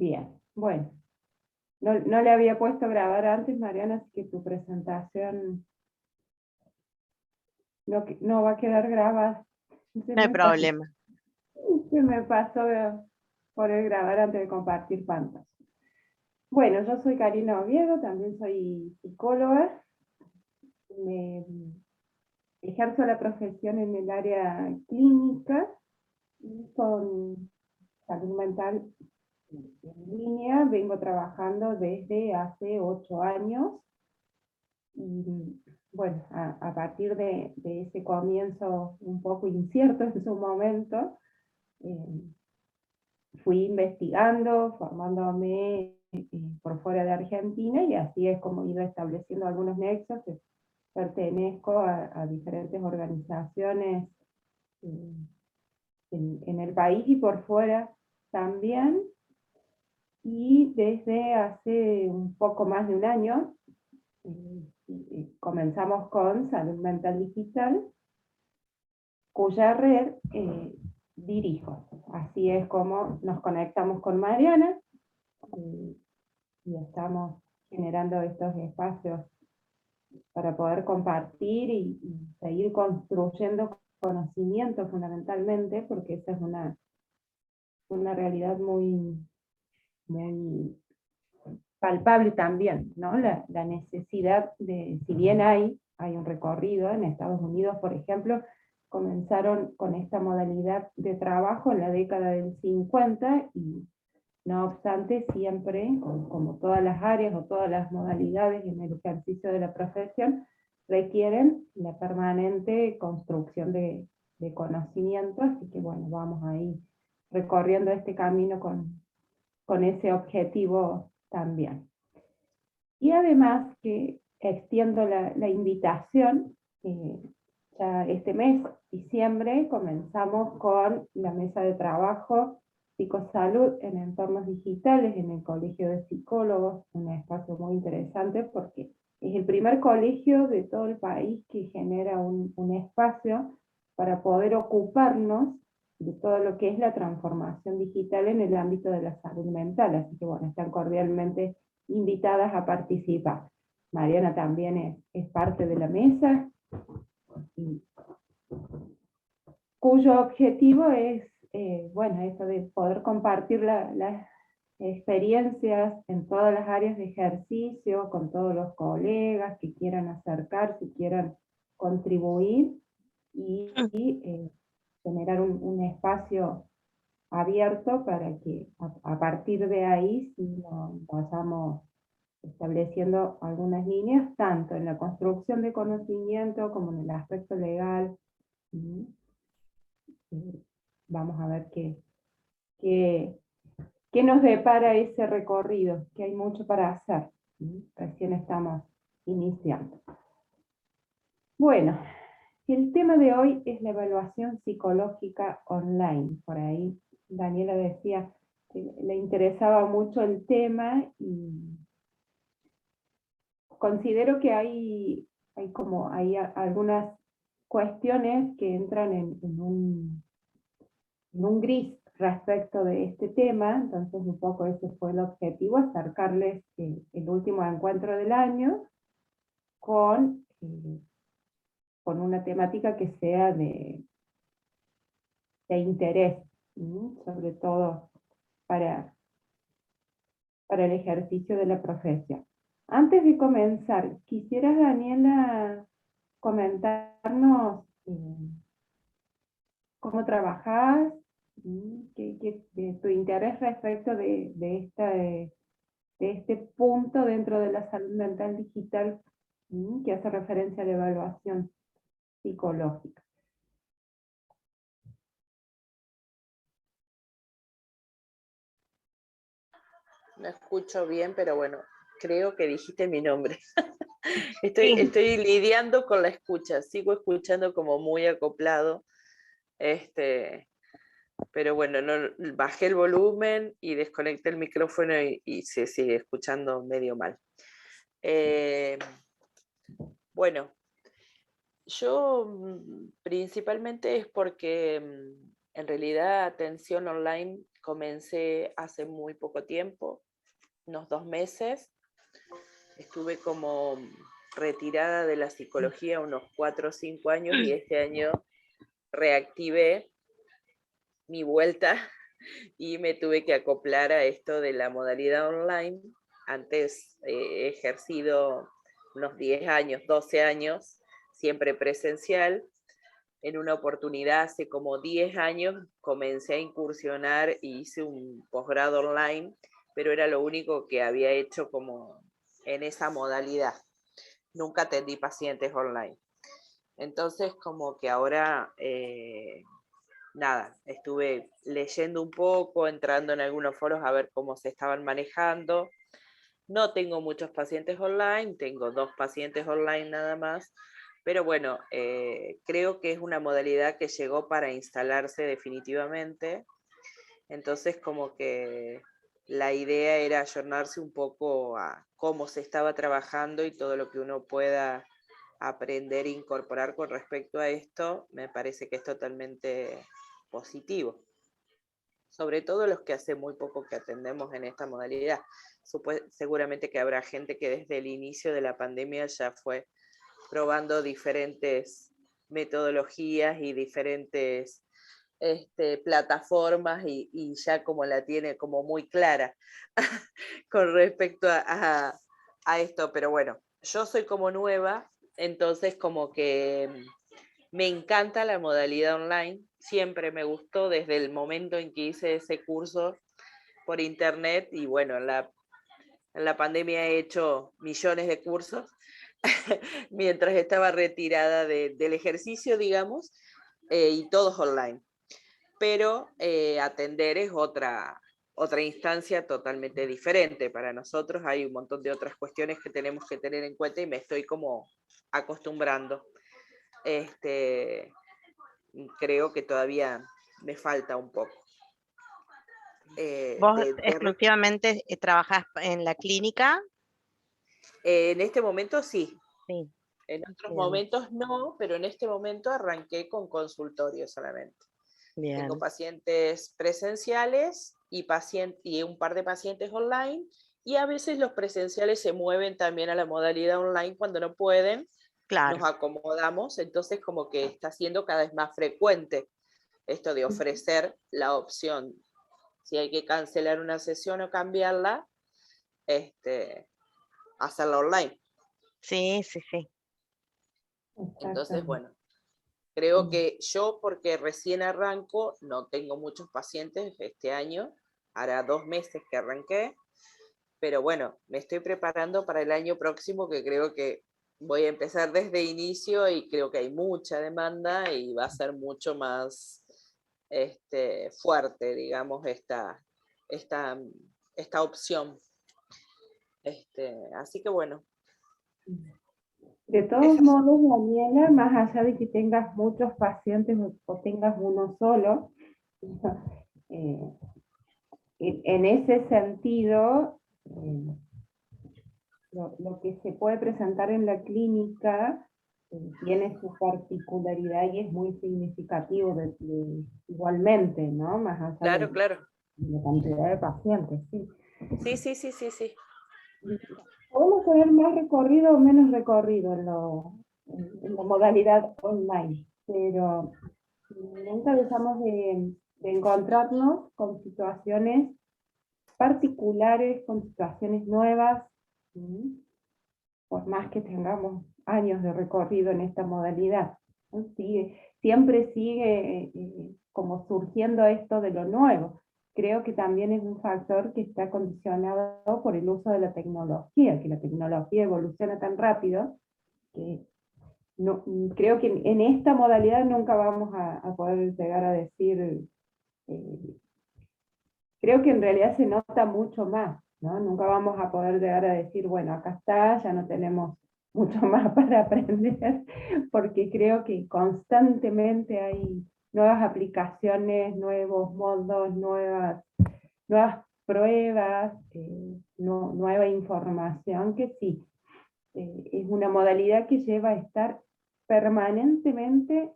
Bien, bueno, no le había puesto a grabar antes, Mariana, así que tu presentación no va a quedar grabada. Se No hay me pasó, problema. se me pasó por el grabar antes de compartir pantalla. Bueno, yo soy Karina Oviedo, también soy psicóloga. Me ejerzo la profesión en el área clínica y con salud mental en línea. Vengo trabajando desde hace 8 años. Y bueno, a partir de ese comienzo un poco incierto en su momento, eh, fui investigando, formándome por fuera de Argentina, y así es como he ido estableciendo algunos nexos. Pertenezco a diferentes organizaciones eh, en el país y por fuera también, y desde hace un poco más de un año comenzamos con Salud Mental Digital, cuya red dirijo. Así es como nos conectamos con Mariana eh, y estamos generando estos espacios para poder compartir y seguir construyendo conocimiento fundamentalmente, porque esa es una realidad muy palpable también, ¿no? La necesidad de, si bien hay un recorrido en Estados Unidos, por ejemplo, comenzaron con esta modalidad de trabajo en la década del 50, y no obstante siempre, como todas las áreas o todas las modalidades en el ejercicio de la profesión, requieren la permanente construcción de conocimiento. Así que bueno, vamos ahí recorriendo este camino con ese objetivo también. Y además que extiendo la invitación, ya este mes, diciembre, comenzamos con la mesa de trabajo Psicosalud en entornos digitales en el Colegio de Psicólogos, un espacio muy interesante porque es el primer colegio de todo el país que genera un espacio para poder ocuparnos de todo lo que es la transformación digital en el ámbito de la salud mental. Así que bueno, están cordialmente invitadas a participar. Mariana también es parte de la mesa, y cuyo objetivo es, bueno, eso de poder compartir las experiencias en todas las áreas de ejercicio, con todos los colegas que quieran acercarse, quieran contribuir, y generar un espacio abierto para que a partir de ahí sí nos vayamos estableciendo algunas líneas, tanto en la construcción de conocimiento como en el aspecto legal. ¿Sí? Vamos a ver qué, qué nos depara ese recorrido, que hay mucho para hacer. ¿Sí? Recién estamos iniciando. Bueno, el tema de hoy es la evaluación psicológica online. Por ahí Daniela decía que le interesaba mucho el tema, y considero que hay algunas cuestiones que entran en un gris respecto de este tema. Entonces un poco ese fue el objetivo, acercarles el último encuentro del año con una temática que sea de interés, ¿sí? Sobre todo para, para el ejercicio de la profesión. Antes de comenzar, quisieras, Daniela, comentarnos cómo trabajás, de tu interés respecto de este punto dentro de la salud mental digital, que hace referencia a la evaluación psicológica. No escucho bien, pero bueno, creo que dijiste mi nombre. Sí. Estoy lidiando con la escucha, sigo escuchando como muy acoplado, pero bueno, bajé el volumen y desconecté el micrófono y se sigue escuchando medio mal. Bueno, yo principalmente es porque En realidad, atención online comencé hace muy poco tiempo, unos 2 meses. Estuve como retirada de la psicología unos 4 o 5 años y este año reactivé mi vuelta y me tuve que acoplar a esto de la modalidad online. Antes he ejercido unos 10 años, 12 años, siempre presencial. En una oportunidad hace como 10 años comencé a incursionar y hice un posgrado online, pero era lo único que había hecho como en esa modalidad. Nunca atendí pacientes online. Entonces como que ahora, nada, estuve leyendo un poco, entrando en algunos foros a ver cómo se estaban manejando. No tengo muchos pacientes online, tengo 2 pacientes online nada más, pero bueno, creo que es una modalidad que llegó para instalarse definitivamente. Entonces como que la idea era ayornarse un poco a cómo se estaba trabajando y todo lo que uno pueda aprender e incorporar con respecto a esto, me parece que es totalmente positivo. Sobre todo los que hace muy poco que atendemos en esta modalidad. Seguramente que habrá gente que desde el inicio de la pandemia ya fue probando diferentes metodologías y diferentes plataformas y ya como la tiene como muy clara con respecto a esto. Pero bueno, yo soy como nueva, entonces como que me encanta la modalidad online, siempre me gustó desde el momento en que hice ese curso por internet y bueno, en la pandemia he hecho millones de cursos mientras estaba retirada del ejercicio, digamos, y todos online. Pero atender es otra instancia totalmente diferente. Para nosotros hay un montón de otras cuestiones que tenemos que tener en cuenta y me estoy como acostumbrando. Creo que todavía me falta un poco. ¿Vos exclusivamente trabajás en la clínica? En este momento sí. Sí. En otros Bien. momentos no, pero en este momento arranqué con consultorio solamente. Bien. Tengo pacientes presenciales y un par de pacientes online, y a veces los presenciales se mueven también a la modalidad online cuando no pueden. Claro. Nos acomodamos, entonces como que está siendo cada vez más frecuente esto de ofrecer la opción. Si hay que cancelar una sesión o cambiarla, hacerla online. Sí, sí, sí. Entonces, bueno, creo que yo, porque recién arranco, no tengo muchos pacientes este año, hará 2 meses que arranqué, pero bueno, me estoy preparando para el año próximo, que creo que voy a empezar desde inicio y creo que hay mucha demanda y va a ser mucho más fuerte, digamos, esta opción. Así que bueno. De todos modos, Daniela, más allá de que tengas muchos pacientes o tengas uno solo, en ese sentido, lo que se puede presentar en la clínica tiene su particularidad y es muy significativo igualmente, ¿no? Más allá Claro, de claro. la cantidad de pacientes, sí. Sí. Podemos tener más recorrido o menos recorrido en la modalidad online, pero nunca dejamos de encontrarnos con situaciones particulares, con situaciones nuevas, por más que tengamos años de recorrido en esta modalidad. ¿No? Siempre sigue como surgiendo esto de lo nuevo. Creo que también es un factor que está condicionado por el uso de la tecnología, que la tecnología evoluciona tan rápido que no, creo que en esta modalidad nunca vamos a poder llegar a decir, creo que en realidad se nota mucho más, ¿no? Nunca vamos a poder llegar a decir, bueno, acá está, ya no tenemos mucho más para aprender, porque creo que constantemente hay nuevas aplicaciones, nuevos modos, nuevas pruebas, nueva información, que sí, es una modalidad que lleva a estar permanentemente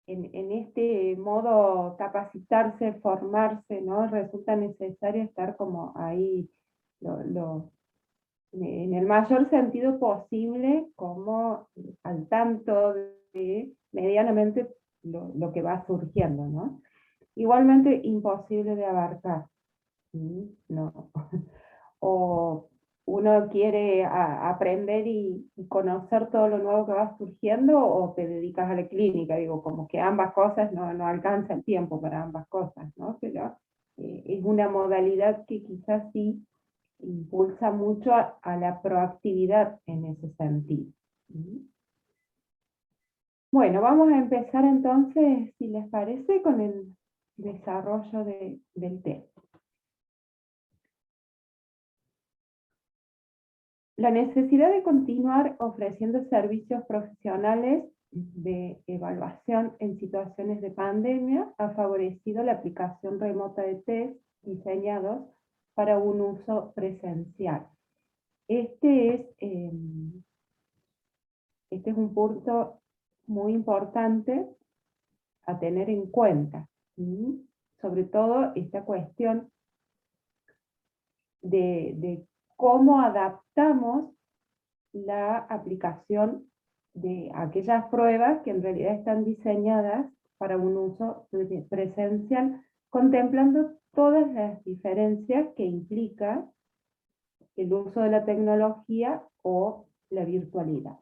en este modo capacitarse, formarse, ¿no? Resulta necesario estar como ahí, en el mayor sentido posible, como al tanto de medianamente lo que va surgiendo, ¿no? Igualmente imposible de abarcar, ¿sí? No. O uno quiere aprender y conocer todo lo nuevo que va surgiendo, o te dedicas a la clínica, digo, como que ambas cosas no alcanza el tiempo para ambas cosas, ¿no? Pero es una modalidad que quizás sí impulsa mucho a la proactividad en ese sentido. ¿Mm? Bueno, vamos a empezar entonces, si les parece, con el desarrollo del test. La necesidad de continuar ofreciendo servicios profesionales de evaluación en situaciones de pandemia ha favorecido la aplicación remota de test diseñados para un uso presencial. Este es un punto muy importante a tener en cuenta, ¿sí? Sobre todo esta cuestión de cómo adaptamos la aplicación de aquellas pruebas que en realidad están diseñadas para un uso presencial, contemplando todas las diferencias que implica el uso de la tecnología o la virtualidad.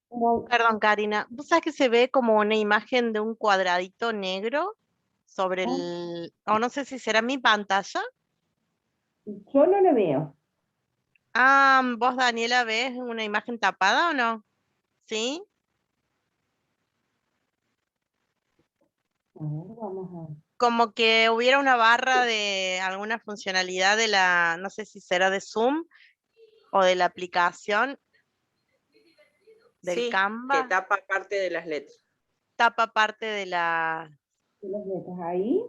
Perdón, Karina, ¿vos sabés que se ve como una imagen de un cuadradito negro sobre o no sé si será mi pantalla? Yo no lo veo. Ah, ¿vos, Daniela, ves una imagen tapada o no? ¿Sí? A ver, vamos a ver. Como que hubiera una barra de alguna funcionalidad de la, no sé si será de Zoom o de la aplicación del Sí, que Canva, tapa parte de las letras. tapa parte de la... ¿Las letras ahí?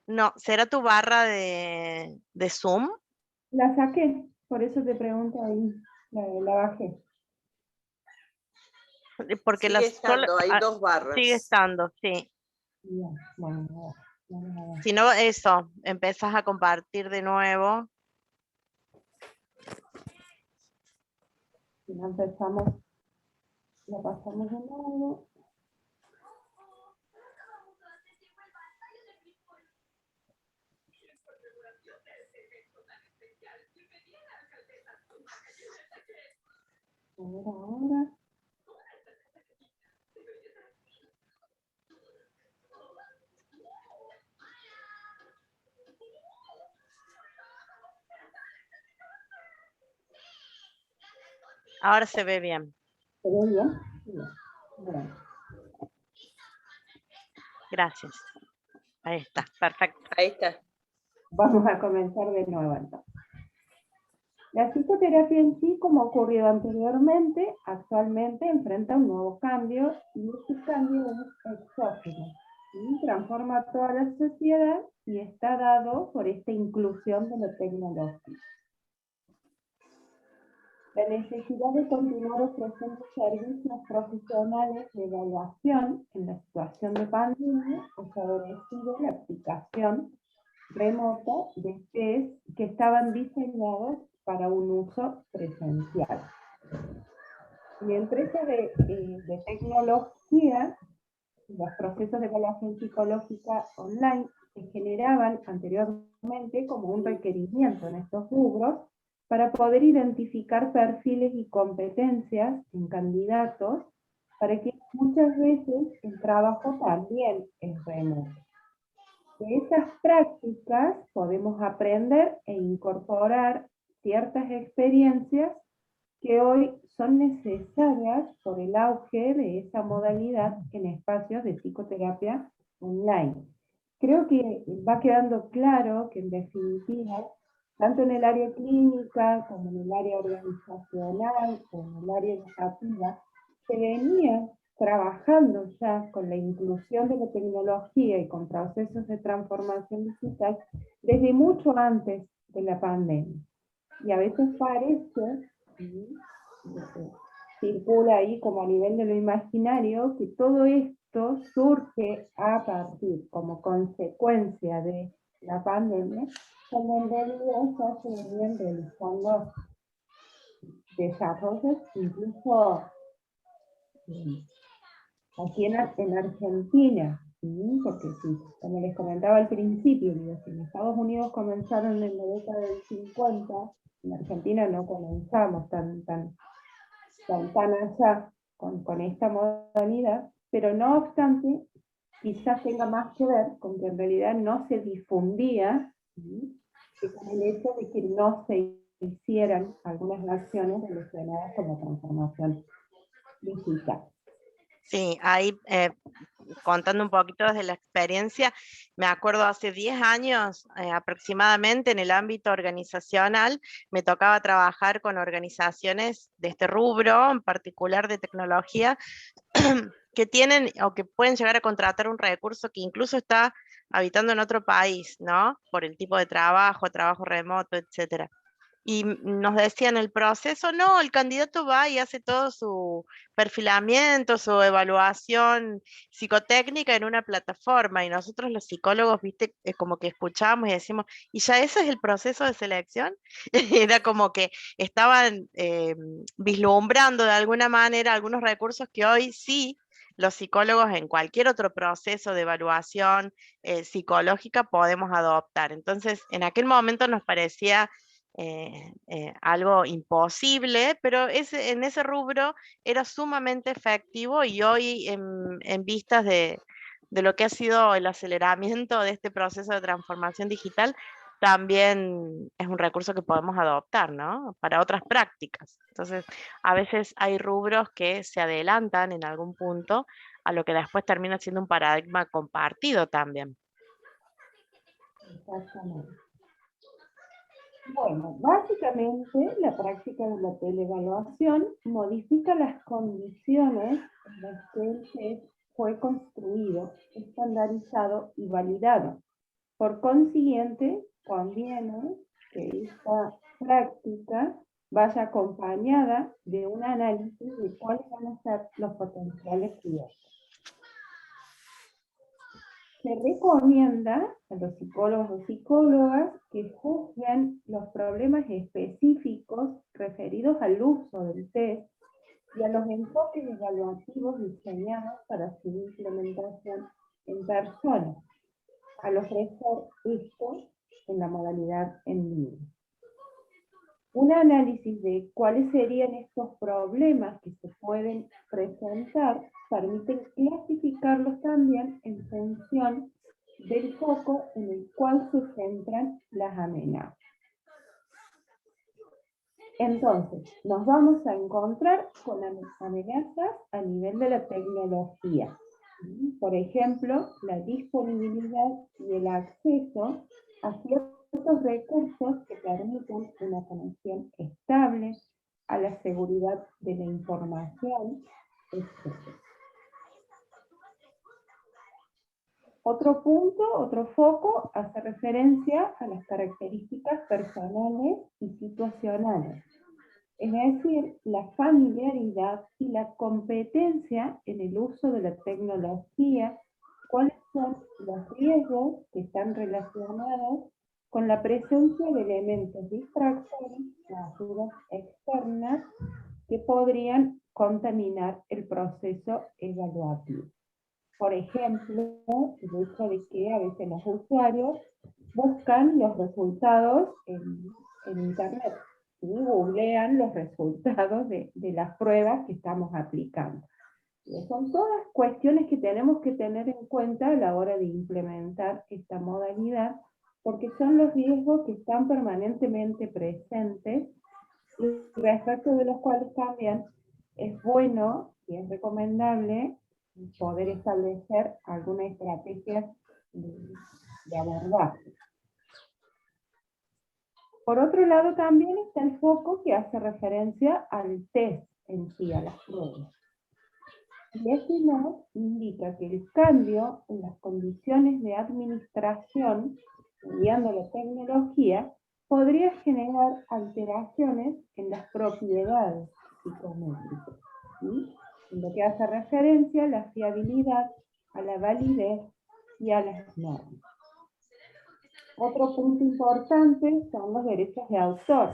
No, ¿será tu barra de Zoom? La saqué, por eso te pregunto ahí, la bajé. Porque Sigue estando, hay dos sigue barras. estando, sí. Bien, vamos a ver. Si no, eso, empezás a compartir de nuevo. Si no empezamos, la pasamos de nuevo. A ver ahora. Ahora se ve bien. ¿Se ve bien? Bien. Bueno, Gracias. Ahí está, perfecto. Ahí está. vamos a comenzar de nuevo entonces. La psicoterapia en sí, como ocurrió anteriormente, actualmente enfrenta un nuevo cambio, y este cambio es exógeno, ¿sí? Transforma toda la sociedad y está dado por esta inclusión de la tecnología. La necesidad de continuar ofreciendo servicios profesionales de evaluación en la situación de pandemia ha favorecido la aplicación remota de test que estaban diseñados para un uso presencial. Mi empresa de tecnología, los procesos de evaluación psicológica online se generaban anteriormente como un requerimiento en estos rubros para poder identificar perfiles y competencias en candidatos, para que muchas veces el trabajo también es remoto. De esas prácticas podemos aprender e incorporar ciertas experiencias que hoy son necesarias por el auge de esa modalidad en espacios de psicoterapia online. Creo que va quedando claro que en definitiva, tanto en el área clínica como en el área organizacional como en el área educativa, se venía trabajando ya con la inclusión de la tecnología y con procesos de transformación digital desde mucho antes de la pandemia. Y a veces parece circula ahí como a nivel de lo imaginario, que todo esto surge a partir, como consecuencia de la pandemia, cuando en realidad ya se venían realizando desarrollos incluso aquí en Argentina, ¿sí? Porque sí, como les comentaba al principio, digo, si en Estados Unidos comenzaron en la década del 50, en Argentina no comenzamos tan allá con esta modalidad, pero no obstante, quizás tenga más que ver con que en realidad no se difundía, ¿sí? Que con el hecho de que no se hicieran algunas acciones relacionadas con la transformación digital. Sí, ahí contando un poquito desde la experiencia, me acuerdo hace 10 años aproximadamente en el ámbito organizacional, me tocaba trabajar con organizaciones de este rubro, en particular de tecnología, que tienen o que pueden llegar a contratar un recurso que incluso está habitando en otro país, ¿no? Por el tipo de trabajo, trabajo remoto, etcétera. Y nos decían el proceso, no, el candidato va y hace todo su perfilamiento, su evaluación psicotécnica en una plataforma, y nosotros los psicólogos, viste, como que escuchábamos y decimos, ¿y ya ese es el proceso de selección? Era como que estaban vislumbrando de alguna manera algunos recursos que hoy sí los psicólogos en cualquier otro proceso de evaluación psicológica podemos adoptar. Entonces, en aquel momento nos parecía algo imposible, pero en ese rubro era sumamente efectivo, y hoy en vistas de lo que ha sido el aceleramiento de este proceso de transformación digital, también es un recurso que podemos adoptar, ¿no? Para otras prácticas. Entonces, a veces hay rubros que se adelantan en algún punto a lo que después termina siendo un paradigma compartido también. Exactamente. Bueno, básicamente la práctica de la teleevaluación modifica las condiciones en las que el test fue construido, estandarizado y validado. Por consiguiente, conviene que esta práctica vaya acompañada de un análisis de cuáles van a ser los potenciales riesgos. Se recomienda a los psicólogos o psicólogas que juzguen los problemas específicos referidos al uso del test y a los enfoques evaluativos diseñados para su implementación en personas, al ofrecer esto en la modalidad en línea. Un análisis de cuáles serían estos problemas que se pueden presentar permite clasificarlos también en función del foco en el cual se centran las amenazas. Entonces, nos vamos a encontrar con amenazas a nivel de la tecnología. Por ejemplo, la disponibilidad y el acceso a ciertos recursos que permiten una conexión estable, a la seguridad de la información, etc. Otro punto, otro foco, hace referencia a las características personales y situacionales. Es decir, la familiaridad y la competencia en el uso de la tecnología, cuáles son los riesgos que están relacionados con la presencia de elementos distractores o ayudas externas que podrían contaminar el proceso evaluativo. Por ejemplo, el hecho de que a veces los usuarios buscan los resultados en Internet. Y googlean los resultados de las pruebas que estamos aplicando. Son todas cuestiones que tenemos que tener en cuenta a la hora de implementar esta modalidad, porque son los riesgos que están permanentemente presentes y respecto de los cuales también es bueno y es recomendable poder establecer alguna estrategia de abordaje. Por otro lado, también está el foco que hace referencia al test en sí, a las pruebas. Y este nos indica que el cambio en las condiciones de administración, mediante la tecnología, podría generar alteraciones en las propiedades psicométricas. ¿sí? En lo que hace referencia a la fiabilidad, a la validez y a las normas. Otro punto importante son los derechos de autor,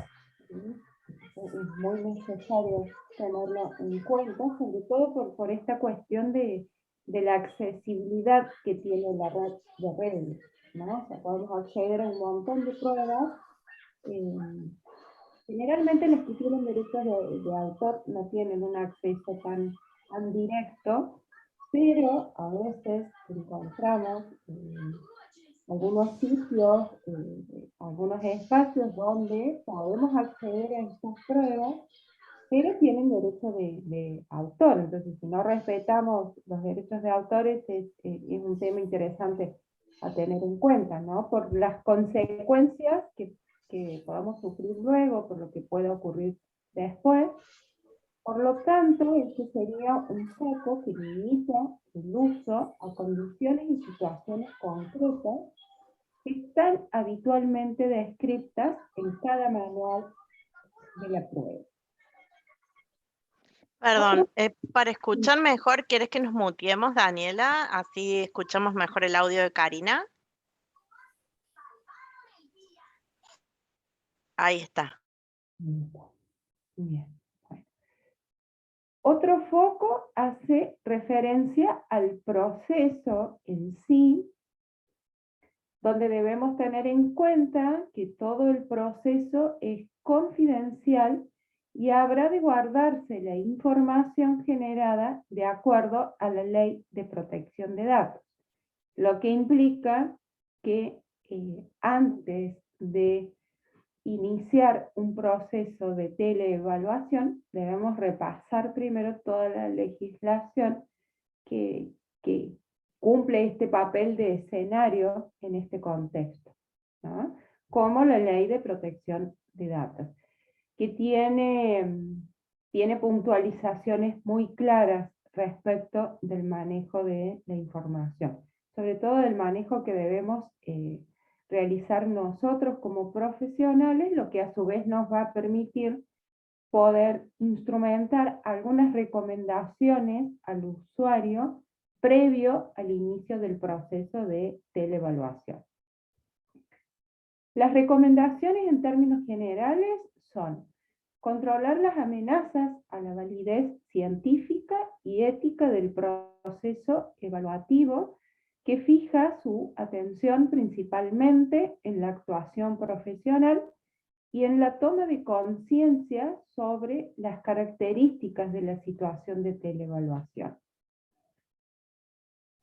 ¿sí? Es muy necesario tenerlo en cuenta, sobre todo por esta cuestión de la accesibilidad que tiene la red de redes, ¿no? O sea, podemos acceder a un montón de pruebas. Generalmente los que tienen derechos de autor no tienen un acceso tan directo, pero a veces encontramos algunos sitios, algunos espacios donde podemos acceder a estas pruebas, pero tienen derecho de autor. Entonces, si no respetamos los derechos de autores, es un tema interesante a tener en cuenta, ¿no? Por las consecuencias que podamos sufrir luego, por lo que pueda ocurrir después. Por lo tanto, este sería un foco que limita el uso a condiciones y situaciones concretas que están habitualmente descritas en cada manual de la prueba. Perdón, para escuchar mejor, ¿quieres que nos muteemos, Daniela? Así escuchamos mejor el audio de Karina. Ahí está. Bien. Bueno. Otro foco hace referencia al proceso en sí, donde debemos tener en cuenta que todo el proceso es confidencial y habrá de guardarse la información generada de acuerdo a la Ley de Protección de Datos, lo que implica que antes de iniciar un proceso de teleevaluación debemos repasar primero toda la legislación que cumple este papel de escenario en este contexto, ¿no? Como la Ley de Protección de Datos, que tiene puntualizaciones muy claras respecto del manejo de la información, sobre todo del manejo que debemos realizar nosotros como profesionales, lo que a su vez nos va a permitir poder instrumentar algunas recomendaciones al usuario previo al inicio del proceso de teleevaluación. Las recomendaciones en términos generales son controlar las amenazas a la validez científica y ética del proceso evaluativo, que fija su atención principalmente en la actuación profesional y en la toma de conciencia sobre las características de la situación de teleevaluación.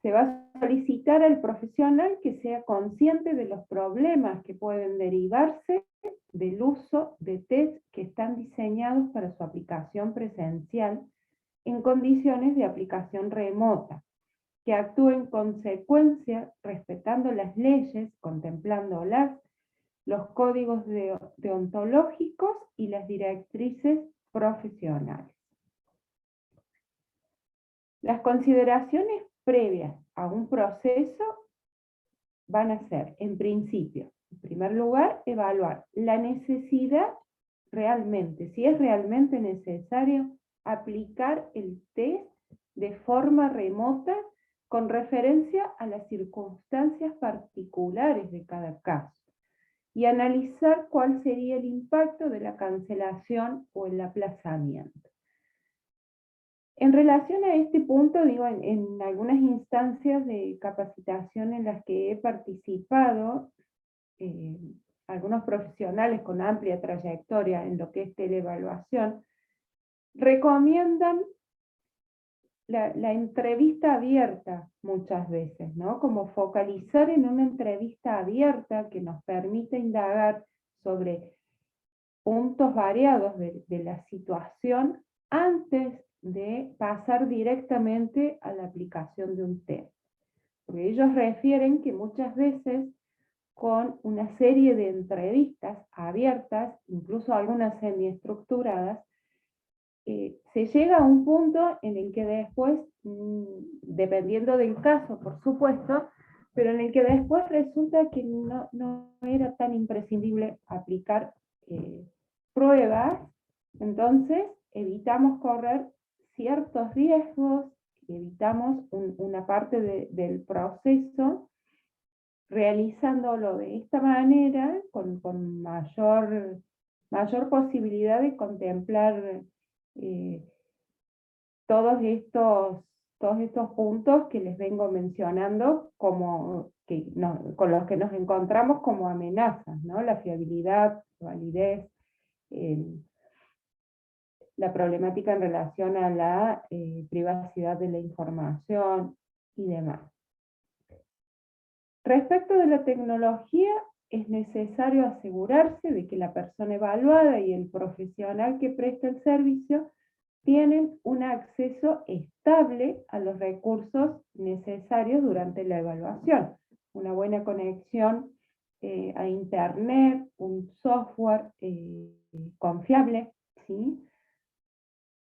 Se va a solicitar al profesional que sea consciente de los problemas que pueden derivarse del uso de test que están diseñados para su aplicación presencial en condiciones de aplicación remota, que actúe en consecuencia respetando las leyes, contemplándolas, los códigos deontológicos y las directrices profesionales. Las consideraciones previas a un proceso van a ser, en principio, en primer lugar, evaluar la necesidad realmente, si es realmente necesario aplicar el test de forma remota con referencia a las circunstancias particulares de cada caso, y analizar cuál sería el impacto de la cancelación o el aplazamiento. En relación a este punto, digo, en algunas instancias de capacitación en las que he participado, algunos profesionales con amplia trayectoria en lo que es teleevaluación, recomiendan la entrevista abierta muchas veces, ¿no? Como focalizar en una entrevista abierta que nos permite indagar sobre puntos variados de la situación antes de pasar directamente a la aplicación de un test. Porque ellos refieren que muchas veces con una serie de entrevistas abiertas, incluso algunas semiestructuradas, se llega a un punto en el que después, dependiendo del caso, por supuesto, pero en el que después resulta que no era tan imprescindible aplicar pruebas, entonces evitamos correr ciertos riesgos, evitamos una parte del proceso realizándolo de esta manera, con mayor posibilidad de contemplar todos estos puntos que les vengo mencionando con los que nos encontramos como amenazas, ¿no? La fiabilidad, la validez, la problemática en relación a la privacidad de la información y demás. Respecto de la tecnología, es necesario asegurarse de que la persona evaluada y el profesional que presta el servicio tienen un acceso estable a los recursos necesarios durante la evaluación. Una buena conexión a internet, un software confiable, ¿sí?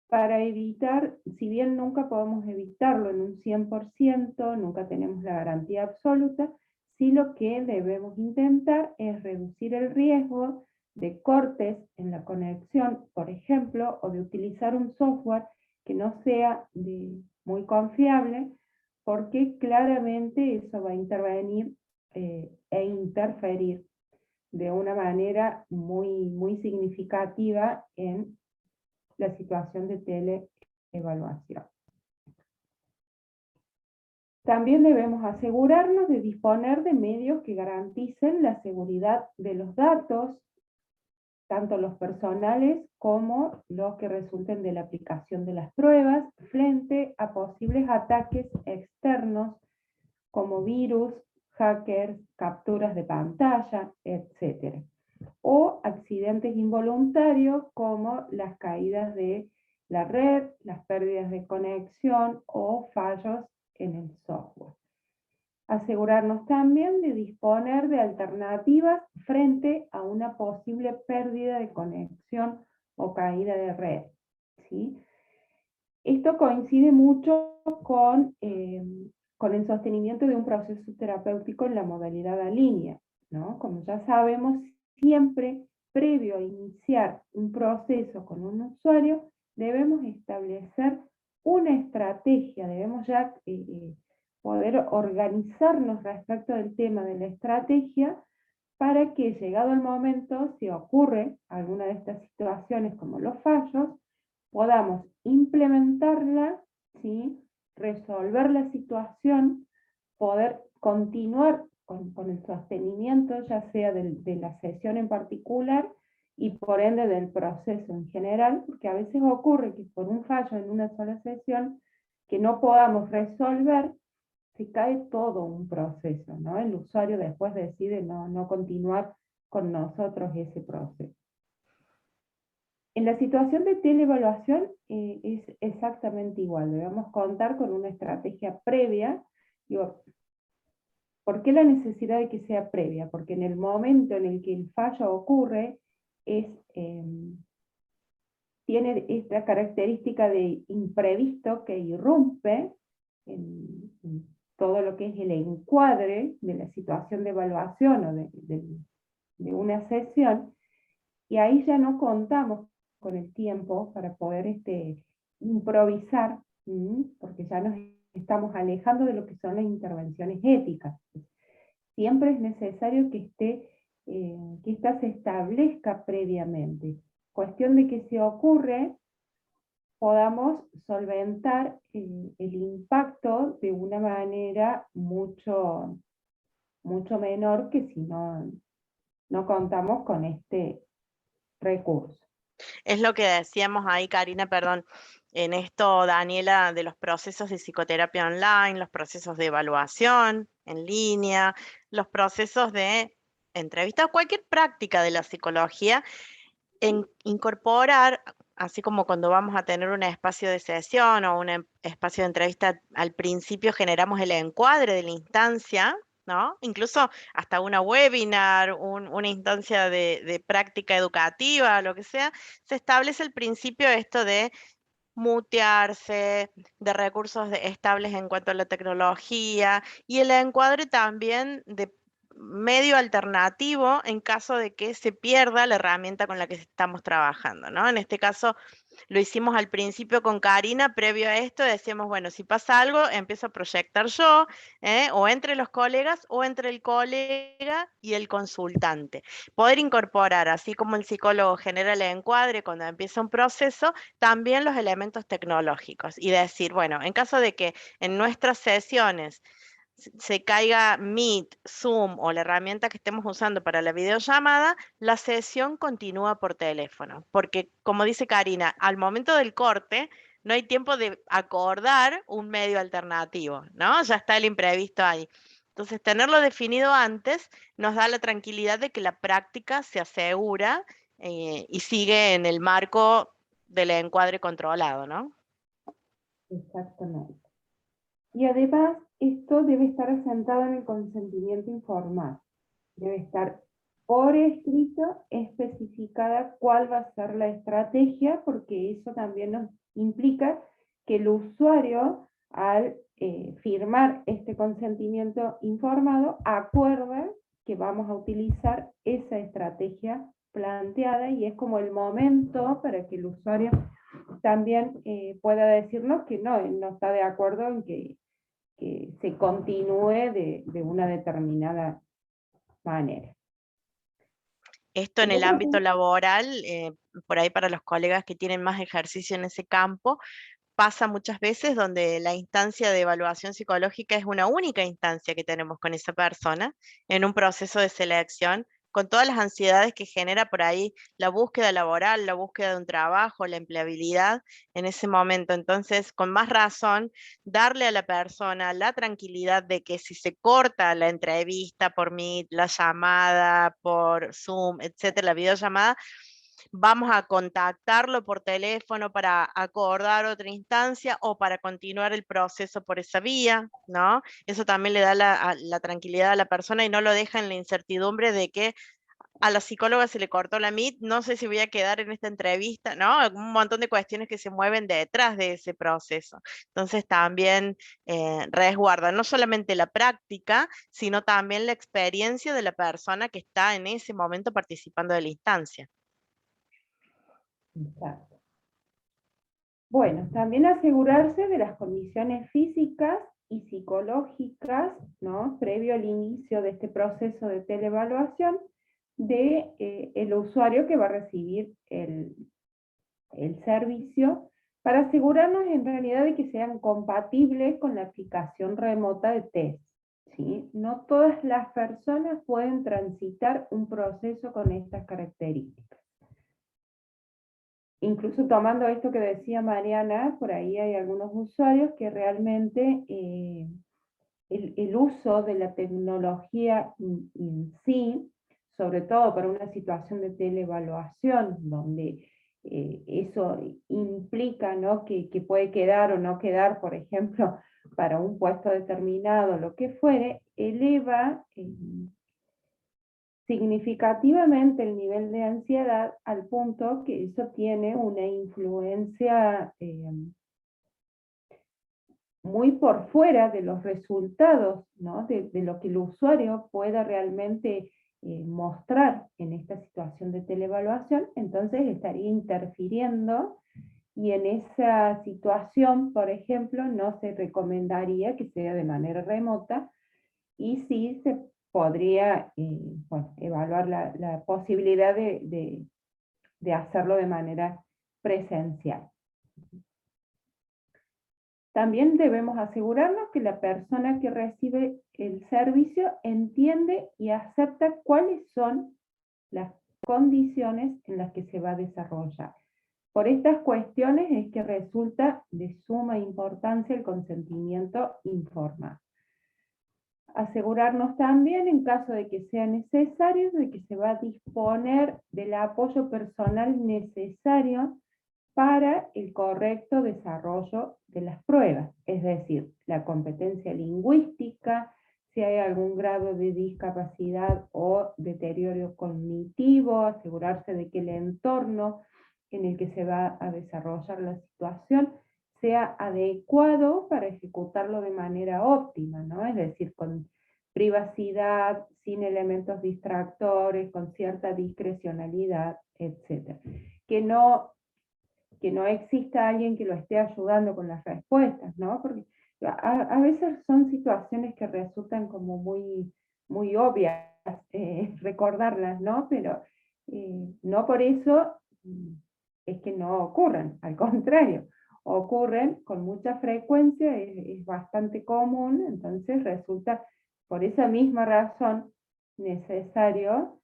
Para evitar, si bien nunca podemos evitarlo en un 100%, nunca tenemos la garantía absoluta, sí lo que debemos intentar es reducir el riesgo de cortes en la conexión, por ejemplo, o de utilizar un software que no sea muy confiable, porque claramente eso va a intervenir e interferir de una manera muy significativa en la situación de teleevaluación. También debemos asegurarnos de disponer de medios que garanticen la seguridad de los datos, tanto los personales como los que resulten de la aplicación de las pruebas, frente a posibles ataques externos como virus, hackers, capturas de pantalla, etc. O accidentes involuntarios como las caídas de la red, las pérdidas de conexión o fallos en el software. Asegurarnos también de disponer de alternativas frente a una posible pérdida de conexión o caída de red, ¿sí? Esto coincide mucho con el sostenimiento de un proceso terapéutico en la modalidad a línea, ¿no? Como ya sabemos, siempre previo a iniciar un proceso con un usuario, debemos establecer una estrategia, debemos ya poder organizarnos respecto del tema de la estrategia para que, llegado el momento, si ocurre alguna de estas situaciones como los fallos, podamos implementarla, ¿sí? Resolver la situación, poder continuar con el sostenimiento, ya sea de la sesión en particular y por ende del proceso en general, porque a veces ocurre que por un fallo en una sola sesión que no podamos resolver, se cae todo un proceso, ¿no? El usuario después decide no continuar con nosotros ese proceso. En la situación de teleevaluación es exactamente igual, debemos contar con una estrategia previa. Digo, ¿por qué la necesidad de que sea previa? Porque en el momento en el que el fallo ocurre, tiene esta característica de imprevisto que irrumpe en todo lo que es el encuadre de la situación de evaluación o de una sesión, y ahí ya no contamos con el tiempo para poder improvisar, porque ya nos estamos alejando de lo que son las intervenciones éticas. Siempre es necesario que esta se establezca previamente. Cuestión de que si ocurre, podamos solventar el impacto de una manera mucho menor que si no contamos con este recurso. Es lo que decíamos ahí, Karina, perdón, en esto, Daniela, de los procesos de psicoterapia online, los procesos de evaluación en línea, los procesos de entrevista, cualquier práctica de la psicología, incorporar, así como cuando vamos a tener un espacio de sesión o un espacio de entrevista, al principio generamos el encuadre de la instancia, ¿no? Incluso hasta una webinar, una instancia de práctica educativa, lo que sea, se establece al principio esto de mutearse, de recursos estables en cuanto a la tecnología, y el encuadre también de medio alternativo en caso de que se pierda la herramienta con la que estamos trabajando, ¿no? En este caso lo hicimos al principio con Karina, previo a esto decíamos, bueno, si pasa algo, empiezo a proyectar yo, o entre los colegas, o entre el colega y el consultante. Poder incorporar, así como el psicólogo genera el encuadre cuando empieza un proceso, también los elementos tecnológicos, y decir, bueno, en caso de que en nuestras sesiones se caiga Meet, Zoom o la herramienta que estemos usando para la videollamada, la sesión continúa por teléfono. Porque, como dice Karina, al momento del corte no hay tiempo de acordar un medio alternativo, ¿no? Ya está el imprevisto ahí. Entonces, tenerlo definido antes nos da la tranquilidad de que la práctica se asegura y sigue en el marco del encuadre controlado, ¿no? Exactamente. Y además, esto debe estar asentado en el consentimiento informal. Debe estar por escrito especificada cuál va a ser la estrategia, porque eso también nos implica que el usuario, al firmar este consentimiento informado, acuerda que vamos a utilizar esa estrategia planteada, y es como el momento para que el usuario también pueda decirnos que no, él no está de acuerdo en que se continúe de una determinada manera. Esto en el ámbito laboral, por ahí para los colegas que tienen más ejercicio en ese campo, pasa muchas veces donde la instancia de evaluación psicológica es una única instancia que tenemos con esa persona en un proceso de selección, con todas las ansiedades que genera por ahí la búsqueda laboral, la búsqueda de un trabajo, la empleabilidad en ese momento. Entonces, con más razón, darle a la persona la tranquilidad de que si se corta la entrevista por Meet, la llamada por Zoom, etcétera, la videollamada, vamos a contactarlo por teléfono para acordar otra instancia o para continuar el proceso por esa vía, ¿no? Eso también le da la tranquilidad a la persona y no lo deja en la incertidumbre de que a la psicóloga se le cortó la Meet, no sé si voy a quedar en esta entrevista, ¿no? Un montón de cuestiones que se mueven detrás de ese proceso. Entonces también resguarda no solamente la práctica, sino también la experiencia de la persona que está en ese momento participando de la instancia. Exacto. Bueno, también asegurarse de las condiciones físicas y psicológicas, ¿no? Previo al inicio de este proceso de teleevaluación, de el usuario que va a recibir el servicio, para asegurarnos en realidad de que sean compatibles con la aplicación remota de test, ¿sí? No todas las personas pueden transitar un proceso con estas características. Incluso tomando esto que decía Mariana, por ahí hay algunos usuarios que realmente el uso de la tecnología en sí, sobre todo para una situación de teleevaluación, donde eso implica, ¿no?, que puede quedar o no quedar, por ejemplo, para un puesto determinado, lo que fuere, eleva significativamente el nivel de ansiedad al punto que eso tiene una influencia muy por fuera de los resultados, ¿no?, de lo que el usuario pueda realmente mostrar en esta situación de teleevaluación. Entonces estaría interfiriendo, y en esa situación, por ejemplo, no se recomendaría que sea de manera remota, y sí se podría bueno, evaluar la posibilidad de hacerlo de manera presencial. También debemos asegurarnos que la persona que recibe el servicio entiende y acepta cuáles son las condiciones en las que se va a desarrollar. Por estas cuestiones es que resulta de suma importancia el consentimiento informado. Asegurarnos también, en caso de que sea necesario, de que se va a disponer del apoyo personal necesario para el correcto desarrollo de las pruebas, es decir, la competencia lingüística, si hay algún grado de discapacidad o deterioro cognitivo, asegurarse de que el entorno en el que se va a desarrollar la situación sea adecuado para ejecutarlo de manera óptima, ¿no? Es decir, con privacidad, sin elementos distractores, con cierta discrecionalidad, etc. Que no exista alguien que lo esté ayudando con las respuestas, ¿no? Porque a veces son situaciones que resultan como muy obvias recordarlas, ¿no? Pero no por eso es que no ocurran, al contrario, ocurren con mucha frecuencia, es bastante común, entonces resulta por esa misma razón necesario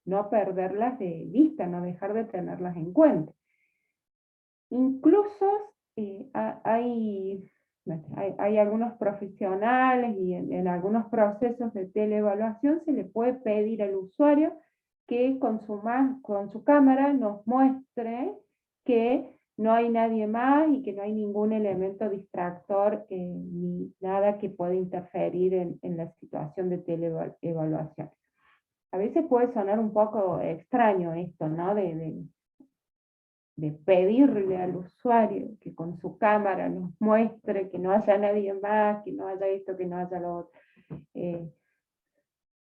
no perderlas de vista, no dejar de tenerlas en cuenta. Incluso hay algunos profesionales y en algunos procesos de teleevaluación se le puede pedir al usuario que con su cámara nos muestre que no hay nadie más y que no hay ningún elemento distractor ni nada que pueda interferir en la situación de teleevaluación. A veces puede sonar un poco extraño esto, ¿no? De pedirle al usuario que con su cámara nos muestre que no haya nadie más, que no haya esto, que no haya lo otro.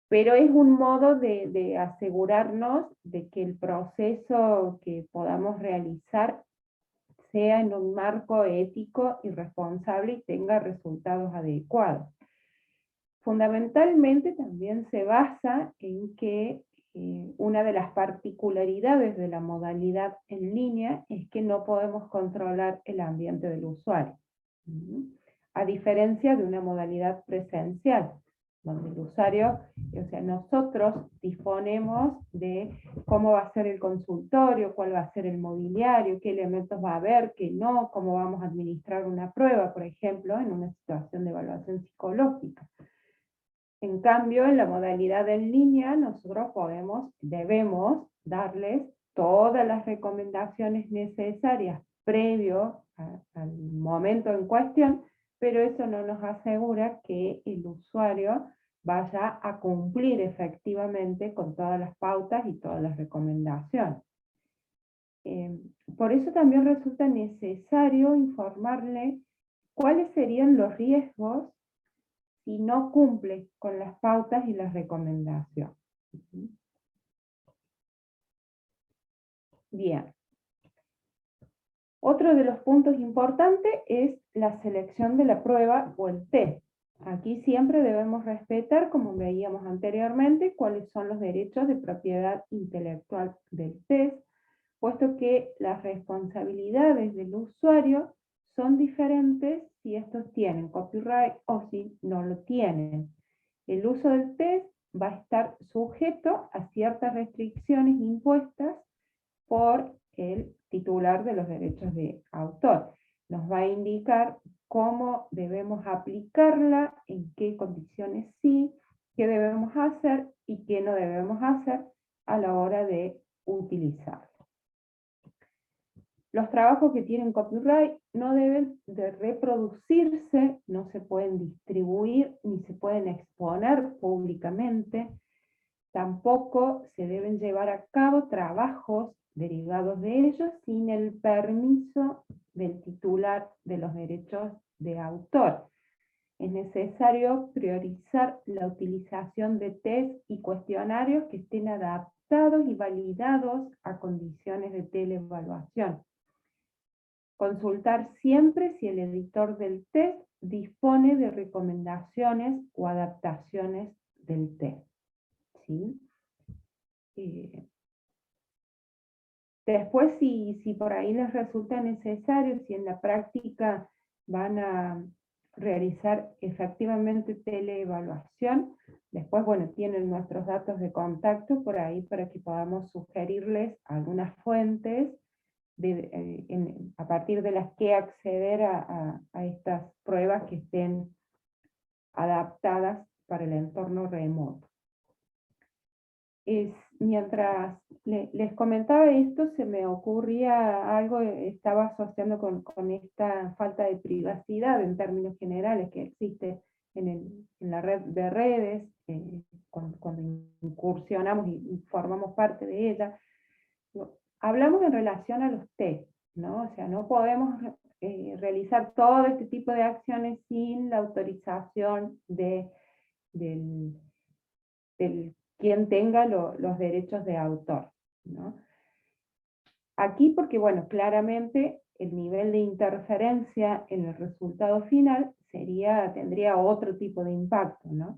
Pero es un modo de asegurarnos de que el proceso que podamos realizar sea en un marco ético y responsable y tenga resultados adecuados. Fundamentalmente también se basa en que una de las particularidades de la modalidad en línea es que no podemos controlar el ambiente del usuario. A diferencia de una modalidad presencial, donde el usuario, o sea, nosotros disponemos de cómo va a ser el consultorio, cuál va a ser el mobiliario, qué elementos va a haber, qué no, cómo vamos a administrar una prueba, por ejemplo, en una situación de evaluación psicológica. En cambio, en la modalidad en línea, nosotros debemos darles todas las recomendaciones necesarias previo al momento en cuestión, pero eso no nos asegura que el usuario vaya a cumplir efectivamente con todas las pautas y todas las recomendaciones. Por eso también resulta necesario informarle cuáles serían los riesgos si no cumple con las pautas y las recomendaciones. Bien. Otro de los puntos importantes es la selección de la prueba o el test. Aquí siempre debemos respetar, como veíamos anteriormente, cuáles son los derechos de propiedad intelectual del test, puesto que las responsabilidades del usuario son diferentes si estos tienen copyright o si no lo tienen. El uso del test va a estar sujeto a ciertas restricciones impuestas por el titular de los derechos de autor. Nos va a indicar cómo debemos aplicarla, en qué condiciones sí, qué debemos hacer y qué no debemos hacer a la hora de utilizarla. Los trabajos que tienen copyright no deben de reproducirse, no se pueden distribuir ni se pueden exponer públicamente. Tampoco se deben llevar a cabo trabajos derivados de ellos sin el permiso del titular de los derechos de autor. Es necesario priorizar la utilización de test y cuestionarios que estén adaptados y validados a condiciones de teleevaluación. Consultar siempre si el editor del test dispone de recomendaciones o adaptaciones del test. ¿Sí? Después, si por ahí les resulta necesario, si en la práctica van a realizar efectivamente teleevaluación, después, bueno, tienen nuestros datos de contacto por ahí para que podamos sugerirles algunas fuentes a partir de las que acceder a estas pruebas que estén adaptadas para el entorno remoto. Mientras les comentaba esto, se me ocurría algo, estaba asociando con esta falta de privacidad en términos generales que existe en la red de redes, cuando incursionamos y formamos parte de ella. Hablamos en relación a los test, ¿no? O sea, no podemos realizar todo este tipo de acciones sin la autorización de del quien tenga los derechos de autor, ¿no? Aquí porque, bueno, claramente el nivel de interferencia en el resultado final tendría otro tipo de impacto, ¿no?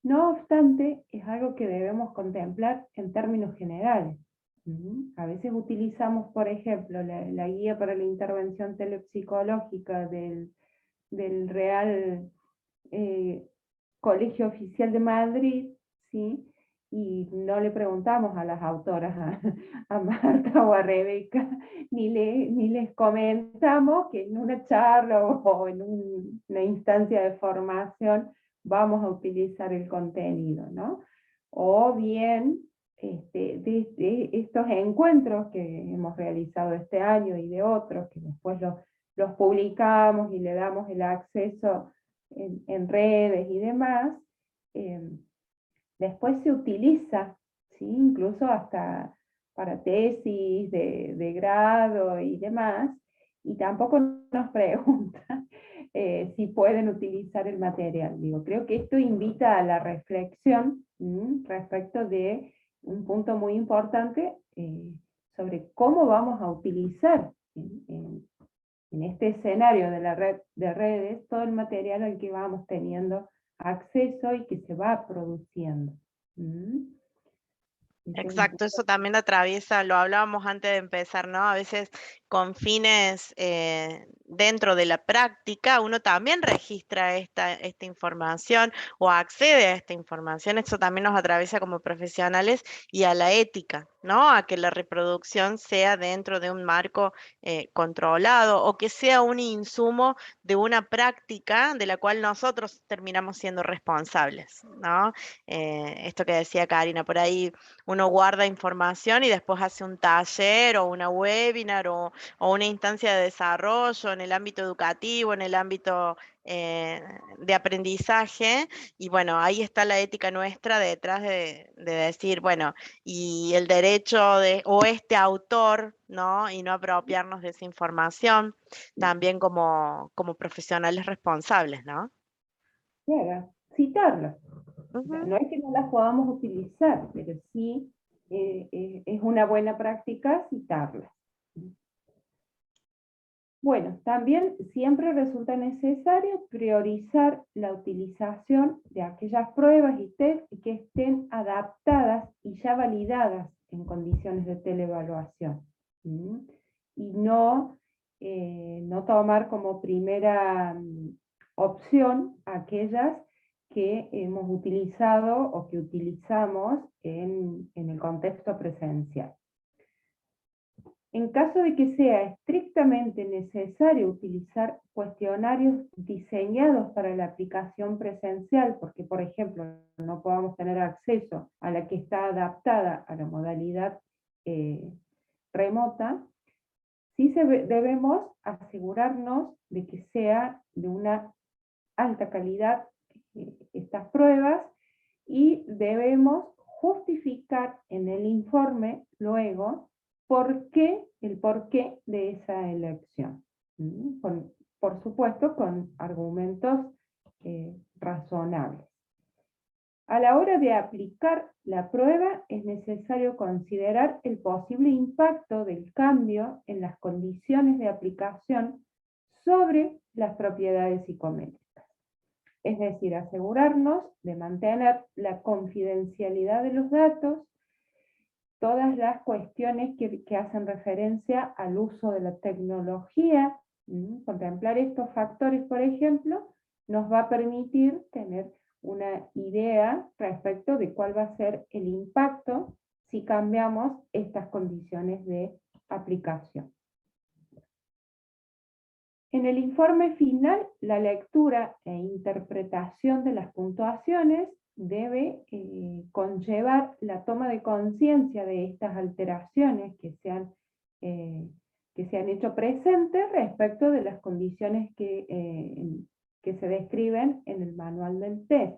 No obstante, es algo que debemos contemplar en términos generales. A veces utilizamos, por ejemplo, la guía para la intervención telepsicológica del Real Colegio Oficial de Madrid, ¿sí? Y no le preguntamos a las autoras, a Marta o a Rebeca, ni les comentamos que en una charla o en una instancia de formación vamos a utilizar el contenido, ¿no? O bien, de estos encuentros que hemos realizado este año y de otros, que después los publicamos y le damos el acceso en redes y demás, después se utiliza, ¿sí? Incluso hasta para tesis de grado y demás, y tampoco nos preguntan si pueden utilizar el material. Digo, creo que esto invita a la reflexión respecto de un punto muy importante sobre cómo vamos a utilizar en este escenario de la red de redes todo el material al que vamos teniendo acceso y que se va produciendo. Exacto, eso también atraviesa, lo hablábamos antes de empezar, ¿no? A veces con fines dentro de la práctica, uno también registra esta información o accede a esta información. Eso también nos atraviesa como profesionales y a la ética, ¿no? A que la reproducción sea dentro de un marco controlado o que sea un insumo de una práctica de la cual nosotros terminamos siendo responsables, ¿no? Esto que decía Karina, por ahí uno guarda información y después hace un taller o una webinar o una instancia de desarrollo en el ámbito educativo, en el ámbito de aprendizaje, y bueno, ahí está la ética nuestra detrás de decir, bueno, y el derecho o este autor, ¿no? Y no apropiarnos de esa información, también como profesionales responsables, ¿no? Claro, citarlas. Ujú. No es que no las podamos utilizar, pero sí es una buena práctica citarlas. Bueno, también siempre resulta necesario priorizar la utilización de aquellas pruebas y test que estén adaptadas y ya validadas en condiciones de teleevaluación. Y no tomar como primera opción aquellas que hemos utilizado o que utilizamos en el contexto presencial. En caso de que sea estrictamente necesario utilizar cuestionarios diseñados para la aplicación presencial, porque por ejemplo no podamos tener acceso a la que está adaptada a la modalidad remota, sí debemos asegurarnos de que sea de una alta calidad estas pruebas, y debemos justificar en el informe luego el porqué de esa elección. Por supuesto, con argumentos razonables. A la hora de aplicar la prueba es necesario considerar el posible impacto del cambio en las condiciones de aplicación sobre las propiedades psicométricas. Es decir, asegurarnos de mantener la confidencialidad de los datos, todas las cuestiones que hacen referencia al uso de la tecnología. Contemplar estos factores, por ejemplo, nos va a permitir tener una idea respecto de cuál va a ser el impacto si cambiamos estas condiciones de aplicación. En el informe final, la lectura e interpretación de las puntuaciones debe conllevar la toma de conciencia de estas alteraciones que se han hecho presentes respecto de las condiciones que se describen en el manual del test.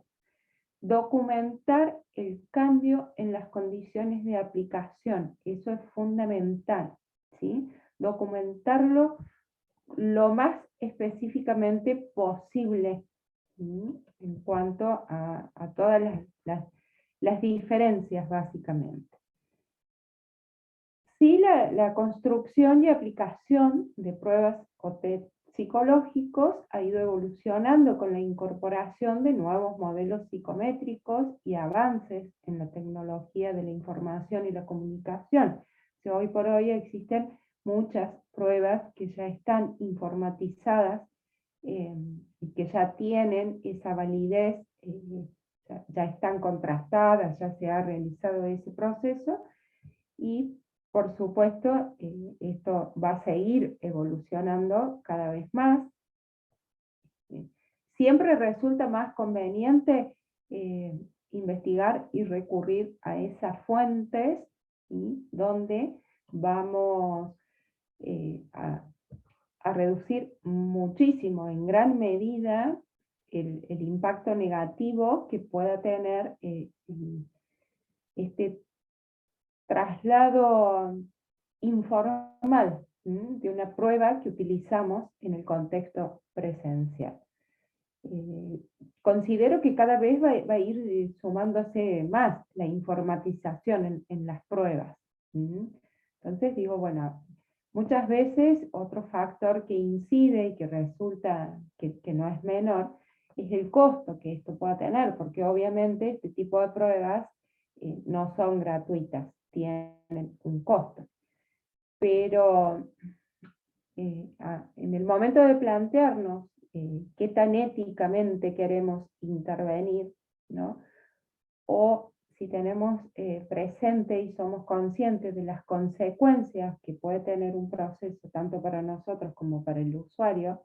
Documentar el cambio en las condiciones de aplicación, eso es fundamental, ¿sí? Documentarlo lo más específicamente posible, en cuanto a todas las diferencias, básicamente. Sí, la construcción y aplicación de pruebas o test psicológicos ha ido evolucionando con la incorporación de nuevos modelos psicométricos y avances en la tecnología de la información y la comunicación. O sea, hoy por hoy existen muchas pruebas que ya están informatizadas y que ya tienen esa validez, ya están contrastadas, ya se ha realizado ese proceso, y por supuesto esto va a seguir evolucionando cada vez más. Siempre resulta más conveniente investigar y recurrir a esas fuentes, ¿sí?, donde vamos a reducir muchísimo, en gran medida, el impacto negativo que pueda tener este traslado informal de una prueba que utilizamos en el contexto presencial. Considero que cada vez va a ir sumándose más la informatización en las pruebas. Entonces digo, bueno, muchas veces otro factor que incide y que resulta que no es menor es el costo que esto pueda tener, porque obviamente este tipo de pruebas no son gratuitas, tienen un costo. Pero en el momento de plantearnos qué tan éticamente queremos intervenir, ¿no?, o si tenemos presente y somos conscientes de las consecuencias que puede tener un proceso tanto para nosotros como para el usuario,